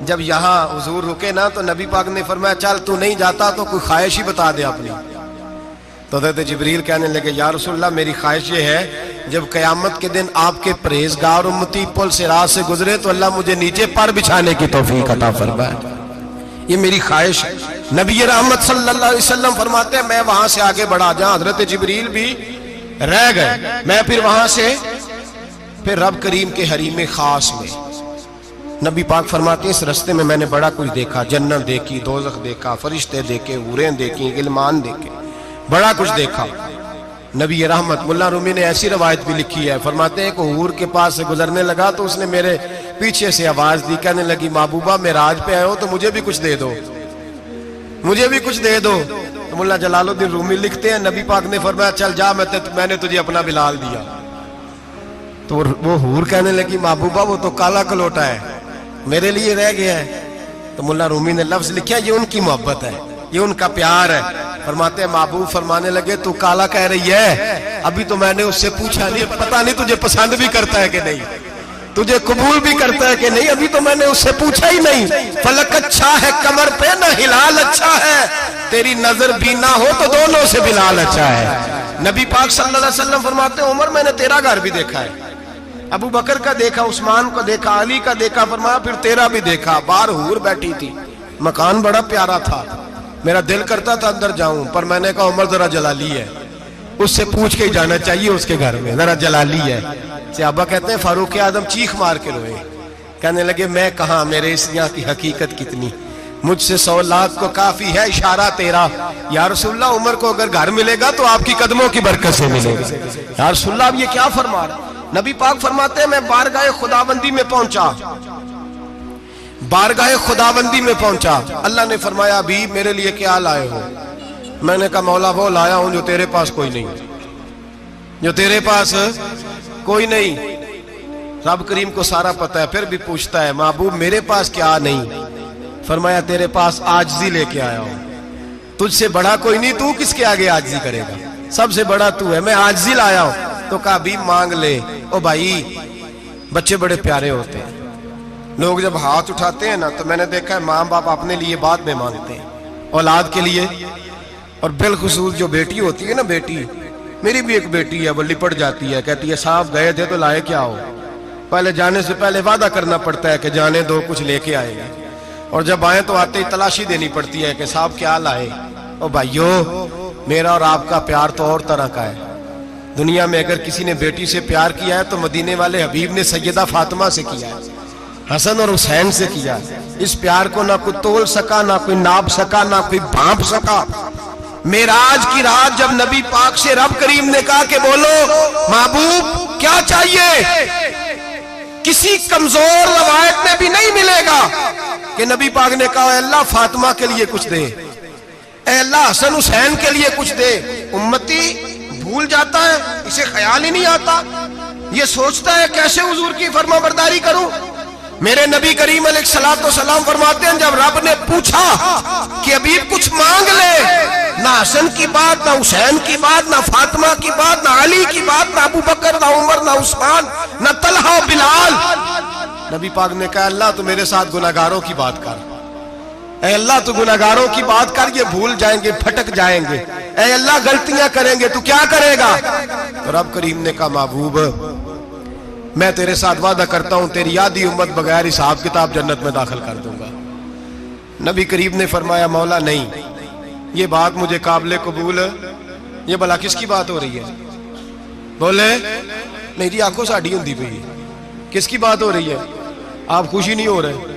جب یہاں حضور رکے نا تو نبی پاک نے فرمایا چل تو نہیں جاتا تو کوئی خواہش ہی بتا دے اپنی۔ تو حضرت جبریل کہنے لگے یا رسول اللہ میری خواہش یہ ہے جب قیامت کے دن آپ کے پرہیزگار امتی پل سے راہ سے گزرے تو اللہ مجھے نیچے پر بچھانے کی توفیق عطا فرمائے، یہ میری خواہش ہے۔ نبی رحمت صلی اللہ علیہ وسلم فرماتے ہیں میں وہاں سے آگے بڑھا جہاں حضرت جبریل بھی رہ گئے، میں پھر وہاں سے پھر رب کریم کے حریم خاص میں۔ نبی پاک فرماتے ہیں اس رستے میں میں نے بڑا کچھ دیکھا، جنت دیکھی، دوزخ دیکھا، فرشتے دیکھے، حوریں دیکھی، غلمان دیکھے، بڑا کچھ دیکھا۔ نبی رحمت ملا رومی نے ایسی روایت بھی لکھی ہے، فرماتے ہیں کہ حور کے پاس سے گزرنے لگا تو اس نے میرے پیچھے سے آواز دی، کہنے لگی محبوبہ معراج پہ آئے ہو تو مجھے بھی کچھ دے دو، مجھے بھی کچھ دے دو۔ تو ملا جلال الدین رومی لکھتے ہیں نبی پاک نے فرمایا چل جا میں نے تجھے اپنا بلال دیا۔ تو وہ حور کہنے لگی محبوبہ وہ تو کالا کلوٹا ہے، میرے لیے رہ گیا ہے۔ تو ملا رومی نے لفظ لکھا یہ ان کی محبت ہے، یہ ان کا پیار ہے۔ فرماتے ہیں محبوب فرمانے لگے تو کالا کہہ رہی ہے، ابھی تو میں نے اس سے پوچھا نہیں، پتہ نہیں تجھے پسند بھی کرتا ہے کہ نہیں، تجھے قبول بھی کرتا ہے کہ نہیں، ابھی تو میں نے اس سے پوچھا ہی نہیں۔ فلک اچھا ہے کمر پہ نہ ہلال اچھا ہے، تیری نظر بینا ہو تو دونوں سے بلال اچھا ہے۔ نبی پاک صلی اللہ علیہ وسلم فرماتے ہیں عمر میں نے تیرا گھر بھی دیکھا ہے، ابو بکر کا دیکھا، عثمان کو دیکھا، علی کا دیکھا، فرمایا پھر تیرا بھی دیکھا، باہر حور بیٹھی تھی، مکان بڑا پیارا تھا، میرا دل کرتا تھا اندر جاؤں، پر میں نے کہا عمر ذرا جلالی ہے، اس سے پوچھ کے ہی جانا چاہیے، اس کے گھر میں ذرا جلالی ہے۔ صحابہ کہتے ہیں فاروق اعظم چیخ مار کے روئے، کہنے لگے میں کہاں، میرے اس یہاں کی حقیقت کتنی، مجھ سے 100 لاکھ کو کافی ہے اشارہ تیرا، یا رسول اللہ عمر کو اگر گھر ملے گا تو آپ کی قدموں کی برکت سے ملے گا۔ یا رسول اللہ اب یہ کیا فرما رہا؟ نبی پاک فرماتے ہیں میں بارگاہ خداوندی میں پہنچا، بارگاہ خداوندی میں پہنچا، اللہ نے فرمایا ابھی میرے لیے کیا لائے ہو؟ میں نے کہا مولا وہ لایا ہوں جو تیرے پاس کوئی نہیں، جو تیرے پاس کوئی نہیں۔ رب کریم کو سارا پتہ ہے، پھر بھی پوچھتا ہے محبوب میرے پاس کیا نہیں؟ فرمایا تیرے پاس عاجزی لے کے آیا ہوں، تجھ سے بڑا کوئی نہیں، تو کس کے آگے عاجزی کرے گا، سب سے بڑا تو ہے، میں عاجزی لایا ہوں۔ تو کہا بھی مانگ لے۔ او بھائی بچے بڑے پیارے ہوتے ہیں، لوگ جب ہاتھ اٹھاتے ہیں نا تو میں نے دیکھا ہے ماں باپ اپنے لیے بعد میں مانگتے ہیں، اولاد کے لیے، اور بالخصوص جو بیٹی ہوتی ہے نا، بیٹی میری بھی ایک بیٹی ہے، وہ لپٹ جاتی ہے، کہتی ہے صاحب گئے تھے تو لائے کیا ہو؟ پہلے جانے سے پہلے وعدہ کرنا پڑتا ہے کہ جانے دو کچھ لے کے آئے گا، اور جب آئیں تو آتے ہی تلاشی دینی پڑتی ہے کہ صاحب کیا لائے۔ او بھائیو میرا اور آپ کا پیار تو اور طرح کا ہے، دنیا میں اگر کسی نے بیٹی سے پیار کیا ہے تو مدینے والے حبیب نے سیدہ فاطمہ سے کیا ہے، حسن اور حسین سے کیا ہے۔ اس پیار کو نہ کوئی تول سکا، نہ کوئی ناپ سکا، نہ کوئی بھانپ سکا۔ معراج کی رات جب نبی پاک سے رب کریم نے کہا کہ بولو محبوب کیا چاہیے، کسی کمزور روایت میں بھی نہیں ملے گا کہ نبی پاک نے کہا اے اللہ فاطمہ کے لیے کچھ دے، اے اللہ حسن حسین کے لیے کچھ دے۔ امتی بھول جاتا ہے، اسے خیال ہی نہیں آتا، یہ سوچتا ہے کیسے حضور کی فرما برداری کروں۔ میرے نبی کریم علیہ الصلوۃ والسلام فرماتے ہیں جب رب نے پوچھا کہ ابھی کچھ مانگ لے، نہ حسن کی بات، نہ حسین کی بات، نہ فاطمہ کی بات، نہ علی کی بات، نہ ابو بکر، نہ عمر، نہ عثمان، نہ طلحہ بلال، نبی پاک نے کہا اللہ تو میرے ساتھ گناہگاروں کی بات کر، اے اللہ تو گناہگاروں کی بات کر، یہ بھول جائیں گے، پھٹک جائیں گے، اے اللہ غلطیاں کریں گے تو کیا کرے گا؟ تو رب کریم نے کہا محبوب میں تیرے ساتھ وعدہ کرتا ہوں تیری آدھی امت بغیر حساب کتاب جنت میں داخل کر دوں گا۔ نبی کریم نے فرمایا مولا نہیں، یہ بات مجھے قابل قبول، یہ بھلا کس کی بات ہو رہی ہے؟ بولے میری آنکھوں ساڑھی ہوندی پئی، کس کی بات ہو رہی ہے؟ آپ خوشی نہیں ہو رہے،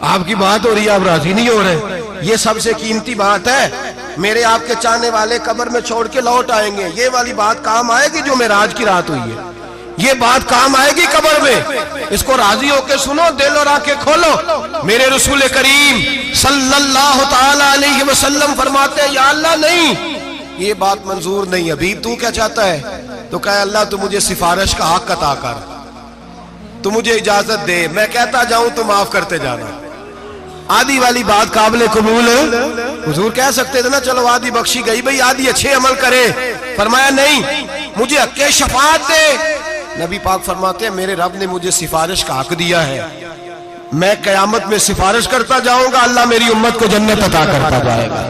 آپ کی بات ہو رہی ہے، آپ راضی نہیں ہو رہے، یہ سب سے قیمتی بات ہے۔ میرے آپ کے چاہنے والے قبر میں چھوڑ کے لوٹ آئیں گے، یہ والی بات کام آئے گی جو معراج کی رات ہوئی ہے، یہ بات کام آئے گی قبر میں، اس کو راضی ہو کے سنو، دل اور آنکھیں کھولو۔ میرے رسول کریم صلی اللہ تعالی علیہ وسلم فرماتے ہیں یا اللہ نہیں، یہ بات منظور نہیں، ابھی تو کیا چاہتا ہے؟ تو کہا اللہ تو مجھے سفارش کا حق عطا کر، تو مجھے اجازت دے، میں کہتا جاؤں تو معاف کرتے جانا۔ آدھی والی بات قابل قبول ہے، حضور کہہ سکتے تھے نا چلو آدھی بخشی گئی بھئی آدھی اچھے عمل کرے، فرمایا نہیں مجھے حق شفاعت دے۔ نبی پاک فرماتے ہیں میرے رب نے مجھے سفارش کا حق دیا ہے، میں قیامت میں سفارش کرتا جاؤں گا، اللہ میری امت کو جنت عطا کرتا جائے گا۔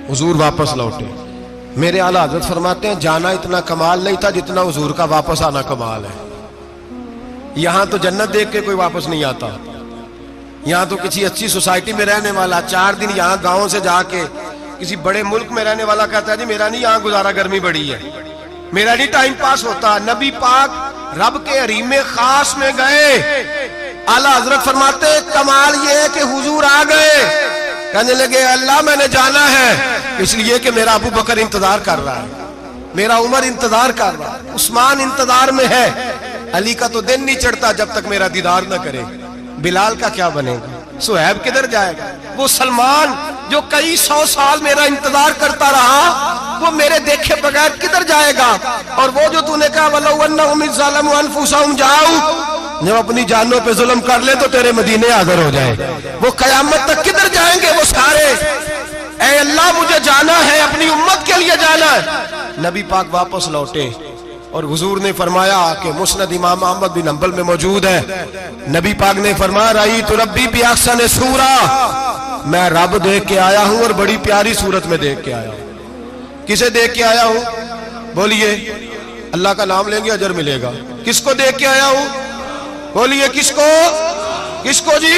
حضور واپس لوٹے، میرے اعلیٰ حضرت فرماتے ہیں جانا اتنا کمال نہیں تھا جتنا حضور کا واپس آنا کمال ہے۔ یہاں تو جنت دیکھ کے کوئی واپس نہیں آتا، یہاں تو کسی اچھی سوسائٹی میں رہنے والا 4 دن یہاں گاؤں سے جا کے کسی بڑے ملک میں رہنے والا کہتا ہے جی میرا نہیں یہاں گزارا، گرمی بڑی ہے، میرا نہیں ٹائم پاس ہوتا۔ نبی پاک رب کے حریم خاص میں گئے، اعلیٰ حضرت فرماتے ہیں کمال یہ ہے کہ حضور آ گئے، کہنے لگے اللہ میں نے جانا ہے، اس لیے کہ میرا ابو بکر انتظار کر رہا ہے، میرا عمر انتظار کر رہا ہے، عثمان انتظار میں ہے، علی کا تو دن نہیں چڑھتا جب تک میرا دیدار نہ کرے، بلال کا کیا بنے گا، صہیب کدھر جائے گا، وہ سلمان جو کئی 100 سال میرا انتظار کرتا رہا وہ میرے دیکھے بغیر کدھر جائے گا، اور وہ جو تو نے کہا وَلَوْ أَنَّهُمْ إِذْ ظَلَمُوا أَنفُسَهُمْ جَاءُوا، جب اپنی جانوں پہ ظلم کر لے تو تیرے مدینے حاضر ہو جائے، وہ قیامت تک کدھر جائیں گے وہ سارے؟ اے اللہ مجھے جانا ہے، اپنی امت کے لیے جانا ہے۔ نبی پاک واپس لوٹے اور حضور نے فرمایا کہ مسند امام احمد بن حنبل میں موجود ہے، نبی پاک نے فرمایا رأیت ربی بأحسن صورہ، میں رب دیکھ کے آیا ہوں اور بڑی پیاری صورت میں دیکھ کے آیا ہوں۔ کسے دیکھ کے آیا ہوں؟ بولیے، اللہ کا نام لیں گے اجر ملے گا۔ کس کو دیکھ کے آیا ہوں؟ بولیے کس کو؟ کس کو جی؟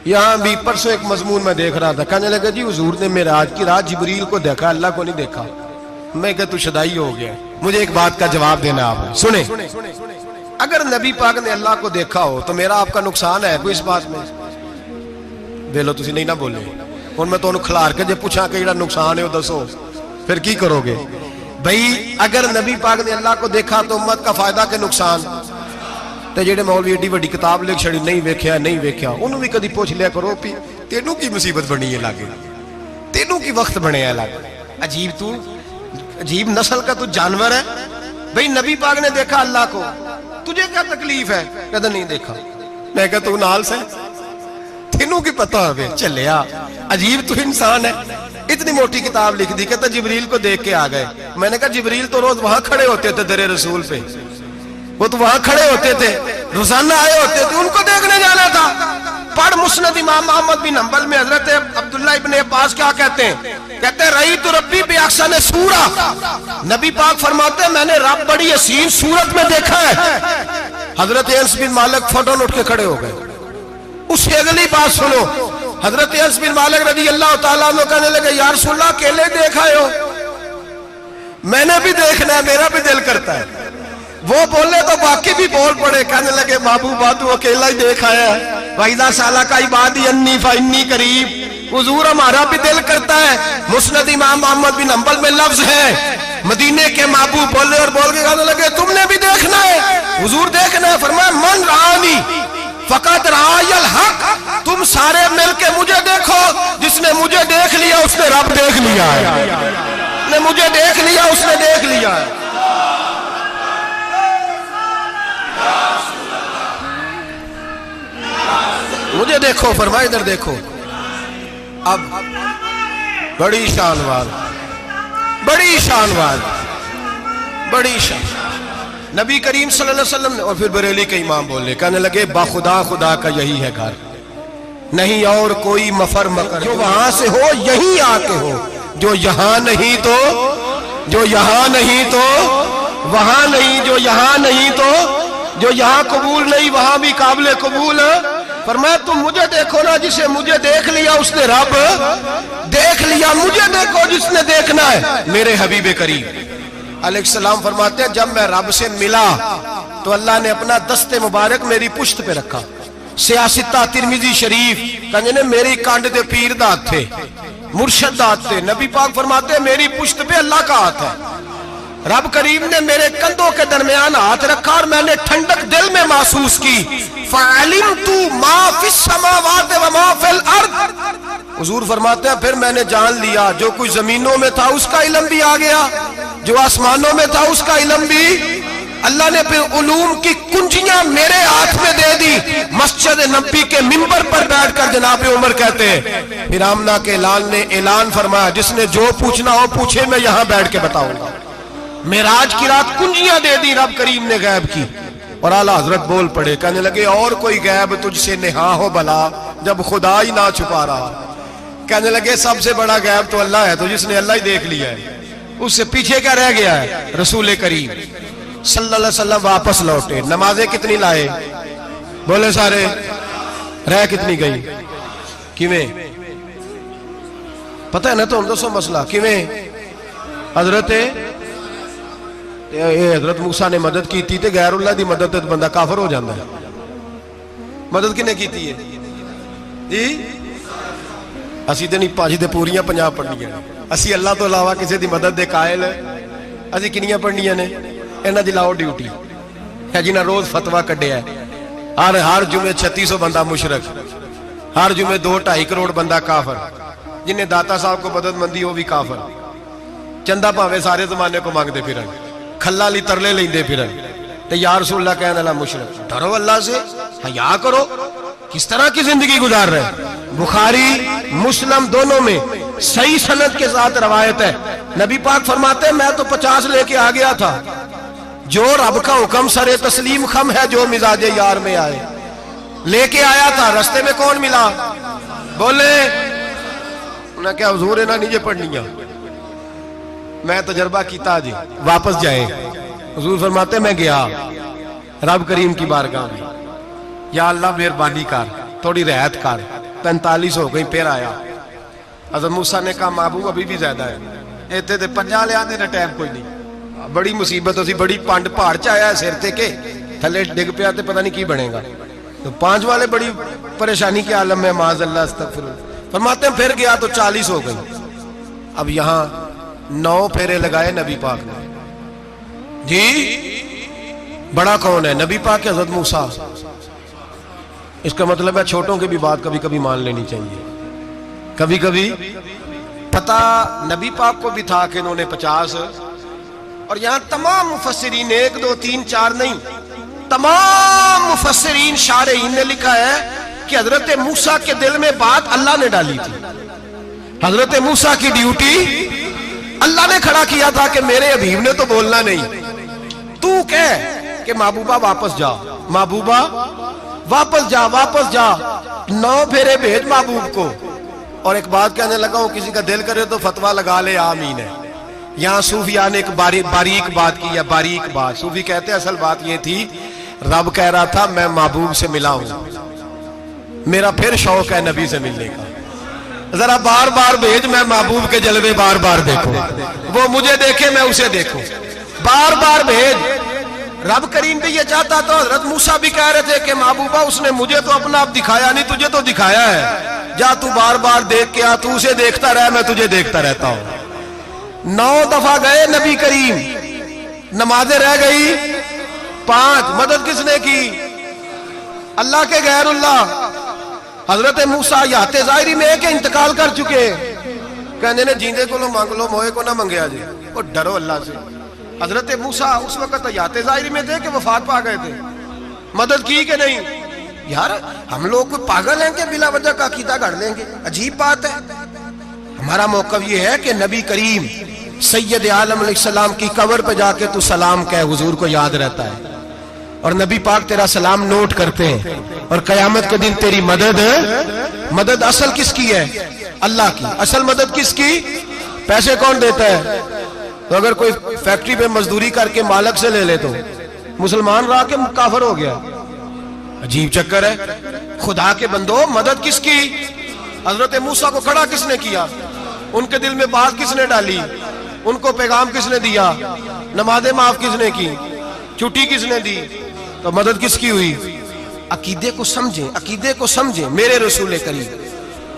یہاں بھی پرسوں ایک مضمون میں دیکھ رہا تھا، کہنے لگا جی حضور نے معراج کی رات جبریل کو دیکھا، اللہ کو نہیں دیکھا۔ میں کہا تو شدائی ہو گیا۔ مجھے ایک بات کا جواب دینا آپ سنیں، اگر نبی پاک نے اللہ کو دیکھا ہو تو میرا آپ کا نقصان ہے کوئی اس بات میں؟ بولو تسی نہیں نہ بولے اور میں تو کھلار کے جب پوچھا کہ جڑا نقصان ہے وہ دسو، پھر کی کرو گے؟ بھئی اگر نبی پاک نے اللہ کو دیکھا تو امت کا فائدہ کہ نقصان؟ تے جڑے مولوی ایڈی وڈی کتاب لکھ چھڑی نہیں ویکھیا نہیں ویکھیا، انہوں بھی کدی پوچھ لیا کرو پی تینوں کی مصیبت بنی ہے لاگے، تینوں کی وقت بنے ہے لاگے، عجیب نسل کا تو جانور ہے۔ بھئی نبی پاک نے دیکھا اللہ کو، تجھے کیا تکلیف ہے؟ کہتا نہیں دیکھا۔ میں کہتا تو نال سے تینوں کی پتہ ہوئے چلیا، عجیب تو انسان ہے۔ اتنی موٹی کتاب لکھ دی، کہتا جبریل کو دیکھ کے آ گئے۔ میں نے کہا جبریل تو روز وہاں کھڑے ہوتے تھے در رسول پہ، وہ تو وہاں کھڑے ہوتے تھے، روزانہ آئے ہوتے تھے، ان کو دیکھنے جانا تھا۔ پڑھ مسند امام احمد بن حنبل میں حضرت عبداللہ ابن عباس کیا کہتے ہیں؟ کہتے ہیں رأیت ربی بأحسن صورہ، نبی پاک فرماتے ہیں میں نے رب بڑی حسین صورت میں دیکھا ہے۔ حضرت انس بن مالک فوٹون اٹھ کے کھڑے ہو گئے۔ اس سے اگلی بات سنو، حضرت انس بن مالک رضی اللہ تعالیٰ عنہ کہنے لگے یا رسول اللہ اکیلے دیکھا ہو؟ میں نے بھی دیکھنا ہے، میرا بھی دل کرتا ہے۔ وہ بولے تو باقی بھی بول پڑے، کہنے لگے محبوبہ تو اکیلا ہی دیکھا ہے، وَإِذَا سَأَلَكَ عِبَادِي عَنِّي فَإِنِّي قَرِيبٌ، حضور ہمارا بھی دل کرتا ہے۔ مسند امام احمد بن حنبل میں لفظ ہے، مدینے کے محبوب بولے اور بول کے کہنے لگے تم نے بھی دیکھنا ہے؟ حضور دیکھنا ہے۔ فرمایا من رآنی فقط رآی الحق، تم سارے مل کے مجھے دیکھو، جس نے مجھے دیکھ لیا اس نے رب دیکھ لیا ہے، جس نے مجھے دیکھ لیا اس نے دیکھ لیا ہے۔ مجھے دیکھو، فرمائے ادھر دیکھو۔ اب بڑی شانوار، بڑی شانوار، بڑی شان نبی کریم صلی اللہ علیہ وسلم نے، اور پھر بریلی کے امام بولے، کہنے لگے با خدا خدا کا یہی ہے گھر، نہیں اور کوئی مفر مکر، جو وہاں سے ہو یہی آ کے ہو، جو یہاں نہیں تو، جو یہاں نہیں تو وہاں نہیں، جو یہاں نہیں تو جو یہاں قبول نہیں وہاں بھی قابل قبول ہے۔ فرمایا تم مجھے دیکھو نا، جسے مجھے دیکھ لیا اس نے رب دیکھ لیا، مجھے دیکھو جس نے دیکھنا ہے میرے حبیب کریم علیہ السلام۔ فرماتے ہیں جب میں رب سے ملا تو اللہ نے اپنا دست مبارک میری پشت پہ رکھا، سیاستہ ترمذی شریف، کہنے میری کانڈ دے پیر دا ہاتھ تھے، مرشد دا ہاتھ تھے۔ نبی پاک فرماتے ہیں میری پشت پہ اللہ کا ہاتھ ہے، رب کریم نے میرے کندھوں کے درمیان ہاتھ رکھا اور میں نے ٹھنڈک دل میں محسوس کی۔ فَعَلِمْتُ مَا فِي السَّمَاوَاتِ وَمَا فِي الْأَرْضِ، حضور فرماتے ہیں پھر میں نے جان لیا جو کچھ زمینوں میں تھا اس کا علم بھی آ گیا، جو آسمانوں میں تھا اس کا علم بھی۔ اللہ نے پھر علوم کی کنجیاں میرے ہاتھ میں دے دی۔ مسجد نبی کے منبر پر بیٹھ کر جناب عمر کہتے ہیں پھر آمنہ کے لال نے اعلان فرمایا جس نے جو پوچھنا ہو پوچھے، میں یہاں بیٹھ کے بتاؤں گا۔ معراج کی رات کنجیاں دے دی رب کریم نے غیب کی، اور اعلیٰ حضرت بول پڑے، کہنے لگے اور کوئی غیب تجھ سے نہا ہو بھلا جب خدا ہی نہ چھپا رہا۔ کہنے لگے سب سے بڑا غیب تو اللہ ہے، تو جس نے اللہ ہی دیکھ لیا ہے اس سے پیچھے کیا رہ گیا ہے؟ رسول کریم صلی اللہ علیہ وسلم واپس لوٹے، نمازیں کتنی لائے؟ بولے سارے، رہ کتنی گئی؟ کیویں پتہ ہے نا؟ تو ہم دوسو مسئلہ کیویں حضرت موسیٰ نے مدد کی تھی تے غیر اللہ دی مدد تے بندہ کافر ہو جاندہ ہے۔ مدد کنے کی تھی ہے جی؟ اسی تے نہیں پانچ دے پوریاں 50 پڑھنیاں، اسی اللہ تو علاوہ کسی دی مدد دے قائل اسی کنیاں پڑھنیاں نے؟ انہاں دی لاؤ ڈیوٹی ہے جنہاں روز فتویٰ کڈیا ہے، ہر جمعے 3600 بندہ مشرک، ہر جمعے 2-2.5 کروڑ بندہ کافر، جنہیں داتا صاحب کو مدد مندی وہ بھی کافر، چندہ پاوے سارے زمانے کو مانگ دے پھرن، کھلا لی ترلے لیں دے پھرن، تے یا رسول اللہ کہنے اللہ مشرک۔ ڈرو اللہ سے، حیا کرو، کس طرح کی زندگی گزار رہے ہیں؟ بخاری مسلم دونوں میں صحیح سند کے ساتھ روایت ہے، نبی پاک فرماتے ہیں میں تو 50 لے کے آ گیا تھا، جو رب کا حکم سر تسلیم خم ہے جو مزاج یار میں آئے۔ لے کے آیا تھا، رستے میں کون ملا؟ بولے انہیں کیا حضور انہیں نیچے پڑھنیاں، میں تجربہ کیتا جی، واپس جائیں۔ حضور فرماتے میں گیا رب کریم کی بارگاہ میں، یا اللہ مہربانی کر، تھوڑی رعایت کر، 45 ہو گئی، پھر آیا۔ حضرت موسیٰ نے کہا محبوب ابھی بھی زیادہ ہے، ایتے تے 50 لے آنے نہ ٹائم کوئی نہیں، بڑی مصیبت اسی، بڑی پانڈ پہاڑ چایا ہے سر تے کے تھلے ڈگ پیا تے پتہ نہیں کی بنے گا، تو 5 والے بڑی پریشانی کے عالم میں، معاذ اللہ استغفر اللہ۔ فرماتے ہیں پھر گیا تو 40 ہو گئی۔ اب یہاں 9 پھیرے لگائے نبی پاک نے، جی بڑا کون ہے؟ نبی پاک حضرت موسیٰ۔ اس کا مطلب ہے چھوٹوں کی بھی بات کبھی کبھی مان لینی چاہیے، کبھی کبھی پتہ نبی پاک کو بھی تھا کہ انہوں نے 50، اور یہاں تمام مفسرین 1 2 3 4 نہیں، تمام مفسرین شارحین نے لکھا ہے کہ حضرت موسیٰ کے دل میں بات اللہ نے ڈالی تھی، حضرت موسیٰ کی ڈیوٹی اللہ نے کھڑا کیا تھا کہ میرے حبیب نے تو بولنا نہیں، تو کہہ کہ محبوبہ واپس جا، محبوبہ واپس جا، واپس جا، 9 پھیرے بھیج محبوب کو۔ اور ایک بات کہنے لگا ہوں، کسی کا دل کرے تو فتویٰ لگا لے، آمین ہے۔ یہاں صوفیاء نے ایک باریک بات کی ہے، باریک بات۔ صوفی کہتے ہیں اصل بات یہ تھی، رب کہہ رہا تھا میں محبوب سے ملا ہوں، میرا پھر شوق ہے نبی سے ملنے کا، ذرا بار بار بھیج، میں محبوب کے جلوے بار بار دیکھوں، وہ مجھے دیکھے میں اسے دیکھوں، بار بار بھیج۔ رب کریم بھی یہ چاہتا تو حضرت موسیٰ بھی کہہ رہے تھے کہ محبوبہ اس نے مجھے تو اپنا آپ دکھایا نہیں، تجھے تو دکھایا ہے، جا تو بار بار دیکھ کے آ، تو اسے دیکھتا رہ، میں تجھے دیکھتا رہتا ہوں۔ 9 دفعہ گئے نبی کریم، نمازیں رہ گئی 5، مدد کس نے کی؟ اللہ کے غیر اللہ۔ حضرت موسیٰ یات ظاہری میں کہ انتقال کر چکے، کہنے نے جیندے کو لو مانگ لو، موئے کو نہ منگیا جی، وہ ڈرو اللہ سے۔ حضرت موسیٰ اس وقت یات ظاہری میں تھے کہ وفات پا گئے تھے، مدد کی کہ نہیں؟ یار ہم لوگ کوئی پاگل ہیں کہ بلا وجہ کا عقیدہ گھڑ لیں گے؟ عجیب بات ہے۔ ہمارا موقف یہ ہے کہ نبی کریم سید عالم علیہ السلام کی قبر پہ جا کے تو سلام کہہ، حضور کو یاد رہتا ہے، اور نبی پاک تیرا سلام نوٹ کرتے ہیں، اور قیامت کے دن تیری مدد اصل کس کی ہے؟ اللہ کی۔ اصل مدد کس کی؟ پیسے کون دیتا ہے؟ تو اگر کوئی فیکٹری پہ مزدوری کر کے مالک سے لے لے تو مسلمان رہا کہ کافر ہو گیا؟ عجیب چکر ہے۔ خدا کے بندو، مدد کس کی؟ حضرت موسیٰ کو کھڑا کس نے کیا؟ ان کے دل میں بات کس نے ڈالی؟ ان کو پیغام کس نے دیا؟ نمازیں معاف کس نے کی؟ چھٹی کس نے دی؟ تو مدد کس کی ہوئی؟ عقیدے کو سمجھیں، عقیدے کو سمجھیں۔ میرے رسول کریم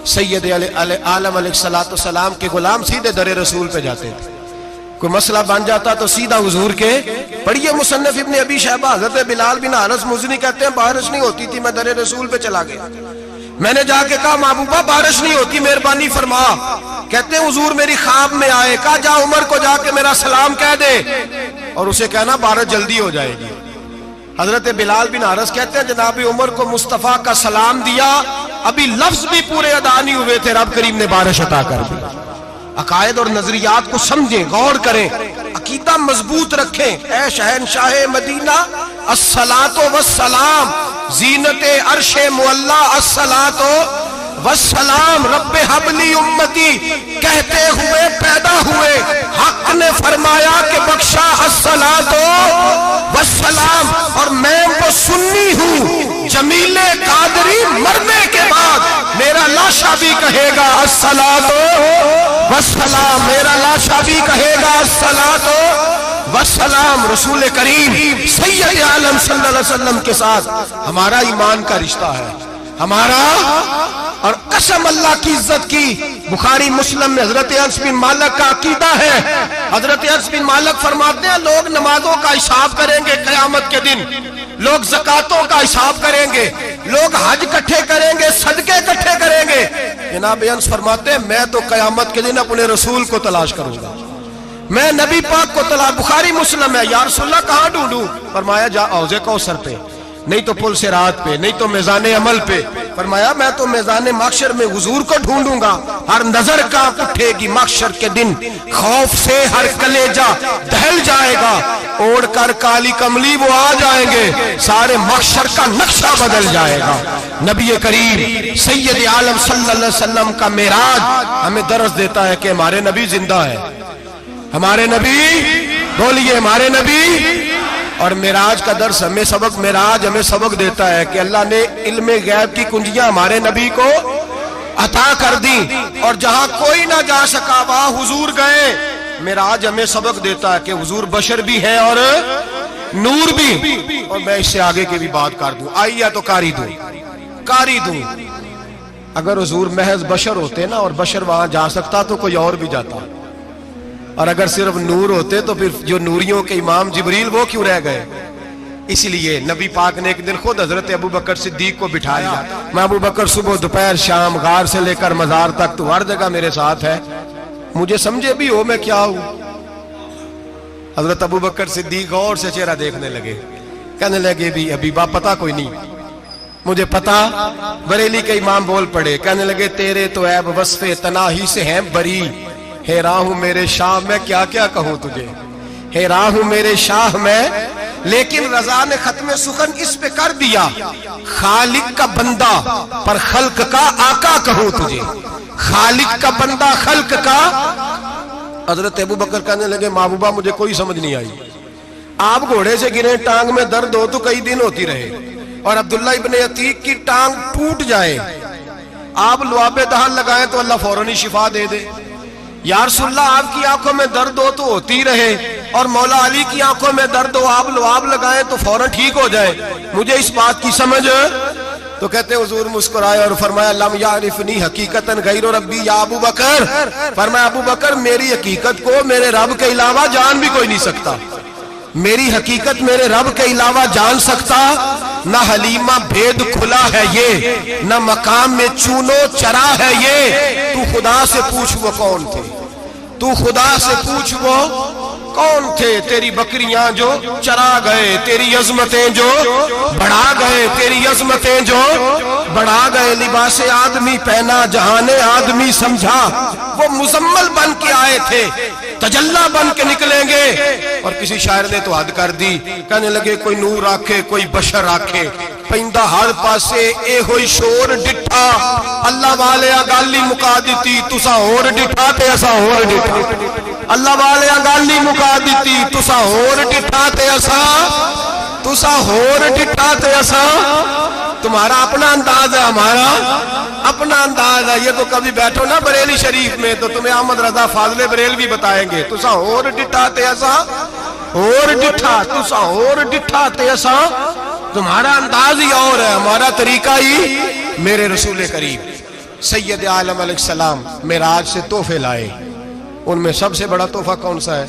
سید عالم علیہ السلام کے غلام سیدھے در رسول پہ جاتے تھے، کوئی مسئلہ بن جاتا تو سیدھا حضور کے۔ پڑھیے مصنف ابن ابی شیبہ، حضرت بلال بن حارث مزنی کہتے ہیں بارش نہیں ہوتی تھی، میں در رسول پہ چلا گیا، میں نے جا کے کہا محبوبہ بارش نہیں ہوتی، مہربانی فرما۔ کہتے ہیں حضور میری خواب میں آئے، کہا جا عمر کو جا کے میرا سلام کہہ دے، اور اسے کہنا بارش جلدی ہو جائے گی۔ حضرت بلال بن حارث کہتے ہیں جناب عمر کو مصطفیٰ کا سلام دیا، ابھی لفظ بھی پورے ادا نہیں ہوئے تھے، رب کریم نے بارش عطا کر دی۔ عقائد اور نظریات کو سمجھیں، غور کریں، عقیدہ مضبوط رکھیں۔ اے شہنشاہ مدینہ الصلاۃ والسلام، زینت عرش معلا الصلاۃ والسلام، رب حب لی امتی کہتے ہوئے پیدا ہوئے، حق نے فرمایا کہ بخشا الصلاۃ والسلام، اور میں وہ سنی ہوں جمیل قادری مرنے کے بعد میرا لاشا بھی کہے گا الصلاۃ والسلام، میرا لاشا بھی کہے گا الصلاۃ والسلام۔ رسول کریم سید عالم صلی اللہ علیہ وسلم کے ساتھ ہمارا ایمان کا رشتہ ہے، ہمارا، اور قسم اللہ کی عزت کی، بخاری مسلم میں حضرت انس بن مالک کا عقیدہ ہے۔ حضرت انس بن مالک فرماتے ہیں لوگ نمازوں کا حساب کریں گے قیامت کے دن، لوگ زکاتوں کا حساب کریں گے، لوگ حج کٹھے کریں گے، صدقے کٹھے کریں گے۔ جناب انس فرماتے ہیں میں تو قیامت کے دن اپنے رسول کو تلاش کروں گا، میں نبی پاک کو تلاش۔ بخاری مسلم ہے، یا رسول اللہ کہاں ڈھونڈوں؟ فرمایا جا حوض کوثر پہ، نہیں تو پل صراط پہ، نہیں تو میزان عمل پہ۔ فرمایا میں تو میزان محشر میں حضور کو ڈھونڈوں گا، ہر نظر کانپ اٹھے گی محشر کے دن، خوف سے ہر کلیجہ دہل جائے گا، اوڑھ کر کالی کملی وہ آ جائیں گے، سارے محشر کا نقشہ بدل جائے گا۔ نبی کریم سید عالم صلی اللہ علیہ وسلم کا معراج ہمیں درس دیتا ہے کہ ہمارے نبی زندہ ہے، ہمارے نبی، بولیے ہمارے نبی۔ اور معراج کا درس ہمیں سبق، معراج ہمیں سبق دیتا ہے کہ اللہ نے علم غیب کی کنجیاں ہمارے نبی کو عطا کر دی، اور جہاں کوئی نہ جا سکا وہاں حضور گئے۔ معراج ہمیں سبق دیتا ہے کہ حضور بشر بھی ہے اور نور بھی۔ اور میں اس سے آگے کی بھی بات کر دوں، آئی یا تو کاری دوں۔ اگر حضور محض بشر ہوتے نا اور بشر وہاں جا سکتا تو کوئی اور بھی جاتا، اور اگر صرف نور ہوتے تو پھر جو نوریوں کے امام جبریل وہ کیوں رہ گئے؟ اس لیے نبی پاک نے ایک دن خود حضرت ابو بکر صدیق کو بٹھایا۔ میں ابو بکر صبح دوپہر شام غار سے لے کر مزار تک تو ہر جگہ میرے ساتھ ہے، مجھے سمجھے بھی ہو میں کیا ہوں۔ حضرت ابو بکر صدیق غور سے چہرہ دیکھنے لگے، کہنے لگے بھی ابھی با پتہ کوئی نہیں، مجھے پتا۔ بریلی کے امام بول پڑے، کہنے لگے تیرے تو عیب وصف تناہی سے ہیں بری، حیران ہوں میرے شاہ میں کیا کیا کہوں تجھے، حیران ہوں میرے شاہ میں۔ لیکن رضا نے ختم سخن اس پہ کر دیا، خالق کا بندہ پر خلق کا آقا کہوں تجھے، خالق کا بندہ خلق کا۔ حضرت ابو بکر کہنے لگے محبوبہ مجھے کوئی سمجھ نہیں آئی، آپ گھوڑے سے گرے ٹانگ میں درد ہو تو کئی دن ہوتی رہے، اور عبداللہ ابن عتیق کی ٹانگ ٹوٹ جائے، آپ لعاب دہن لگائیں تو اللہ فوراً ہی شفا دے دے۔ یا رسول اللہ آپ کی آنکھوں میں درد ہو تو ہوتی رہے، اور مولا علی کی آنکھوں میں درد ہو آپ لعاب لگائیں تو فوراً ٹھیک ہو جائے، مجھے اس بات کی سمجھ۔ تو کہتے حضور مسکرائے اور فرمایا لم یعرفنی حقیقتاً غیر ربی یا ابو بکر، فرمایا ابو بکر میری حقیقت کو میرے رب کے علاوہ جان بھی کوئی نہیں سکتا، میری حقیقت میرے رب کے علاوہ جان سکتا نہ حلیمہ بھید کھلا ہے یہ، نہ مقام میں چونو چرا ہے یہ۔ تو خدا سے پوچھ وہ کون تھے، تو خدا سے پوچھ وہ کون تھے، تیری بکریاں جو چرا گئے، تیری عظمتیں جو بڑھا گئے، تیری عظمتیں جو بڑھا گئے، لباس آدمی پہنا جہان آدمی سمجھا، وہ مزمل بن کے آئے تھے تجلی بن کے نکلیں گے۔ اور کسی شاعر نے تو حد کر دی، کہنے لگے کوئی نور آکھے کوئی بشر آکھے، پیندہ ہر پاسے اے ہوئی شور ڈٹھا، اللہ والے گالی مکا دیتی تسا ہور ڈٹھا تے اسا ہور ڈٹھا، اللہ والے گالی مکا دیتی تسا ہور ڈٹھا تے اسا، تسا ہور ڈٹھا تے اسا۔ تمہارا اپنا انداز ہے، ہمارا اپنا انداز ہے، یہ تو کبھی بیٹھو نا بریلی شریف میں تو تمہیں احمد رضا فاضل بریل بھی بتائیں گے، تسا ہور ڈٹھا تے اسا ہور ڈٹھا، تسا ہور ڈٹھا تے اسا۔ تمہارا انداز ہی اور ہے، ہمارا طریقہ ہی۔ میرے رسول کریم سید عالم علیہ السلام معراج سے تحفے لائے، ان میں سب سے بڑا تحفہ کون سا ہے؟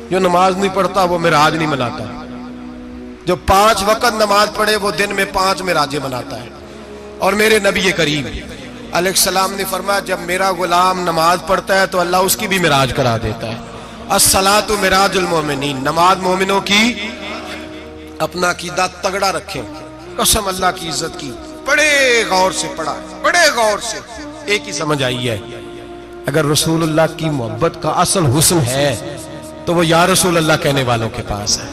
جو نماز نہیں پڑھتا وہ معراج نہیں مناتا، جو 5 وقت نماز پڑھے وہ دن میں 5 معراجیں مناتا ہے۔ اور میرے نبی کریم علیہ السلام نے فرمایا جب میرا غلام نماز پڑھتا ہے تو اللہ اس کی بھی معراج کرا دیتا ہے۔ الصلاۃ معراج المومنین، نماز مومنوں کی۔ اپنا عقیدہ تگڑا رکھیں، قسم اللہ کی عزت کی، بڑے غور سے پڑھا، بڑے غور سے۔ ایک ہی سمجھ آئی ہے، اگر رسول اللہ کی محبت کا اصل حسن ہے تو وہ یا رسول اللہ کہنے والوں کے پاس ہے،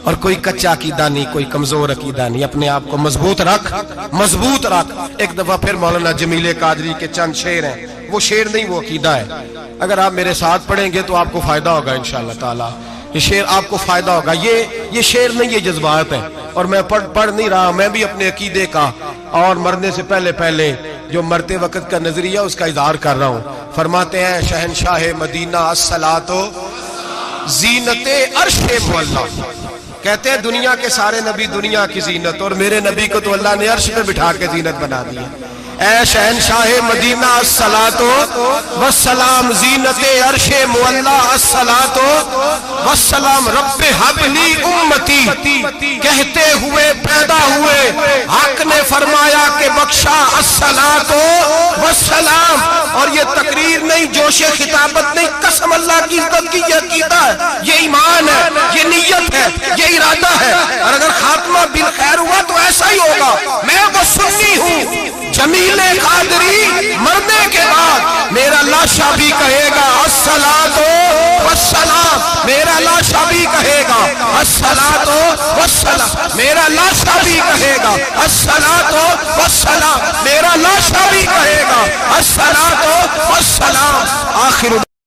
اور کوئی کچا عقیدہ نہیں، کوئی کمزور عقیدہ نہیں، اپنے آپ کو مضبوط رکھ، مضبوط رکھ۔ ایک دفعہ پھر مولانا جمیل قادری کے چند شعر ہیں، وہ شعر نہیں وہ عقیدہ ہے، اگر آپ میرے ساتھ پڑھیں گے تو آپ کو فائدہ ہوگا انشاءاللہ تعالی، یہ شعر آپ کو فائدہ ہوگا۔ یہ شعر نہیں، یہ جذبات ہیں، اور میں پڑھ نہیں رہا، میں بھی اپنے عقیدے کا اور مرنے سے پہلے جو مرتے وقت کا نظریہ اس کا اظہار کر رہا ہوں۔ فرماتے ہیں شہنشاہ مدینہ الصلاۃ زینت عرش معلا، کہتے ہیں دنیا کے سارے نبی دنیا کی زینت، اور میرے نبی کو تو اللہ نے عرش پہ بٹھا کے زینت بنا دیا۔ اے شہنشاہ مدینہ الصلاۃ والسلام، زینت عرش معلا الصلاۃ والسلام، رب حب لی امتی کہتے ہوئے پیدا ہوئے، حق نے فرمایا کہ بخشا الصلاۃ والسلام۔ اور یہ تقریر نہیں، جوش خطابت نہیں، قسم اللہ کی عزت کی یہ عقیدہ ہے، یہ ایمان ہے، یہ نیت ہے، یہ ارادہ ہے۔ اور اگر خاتمہ بالخیر ہوا تو ایسا ہی ہوگا۔ میں وہ سنی ہوں، جمیل قادری مرنے کے بعد میرا لاشا بھی کہے گا الصلاۃ والسلام، میرا لاشا بھی کہے گا الصلاۃ والسلام، میرا لاشا بھی کہے گا الصلاۃ والسلام، میرا لاشا بھی کہے گا الصلاۃ والسلام۔ آخر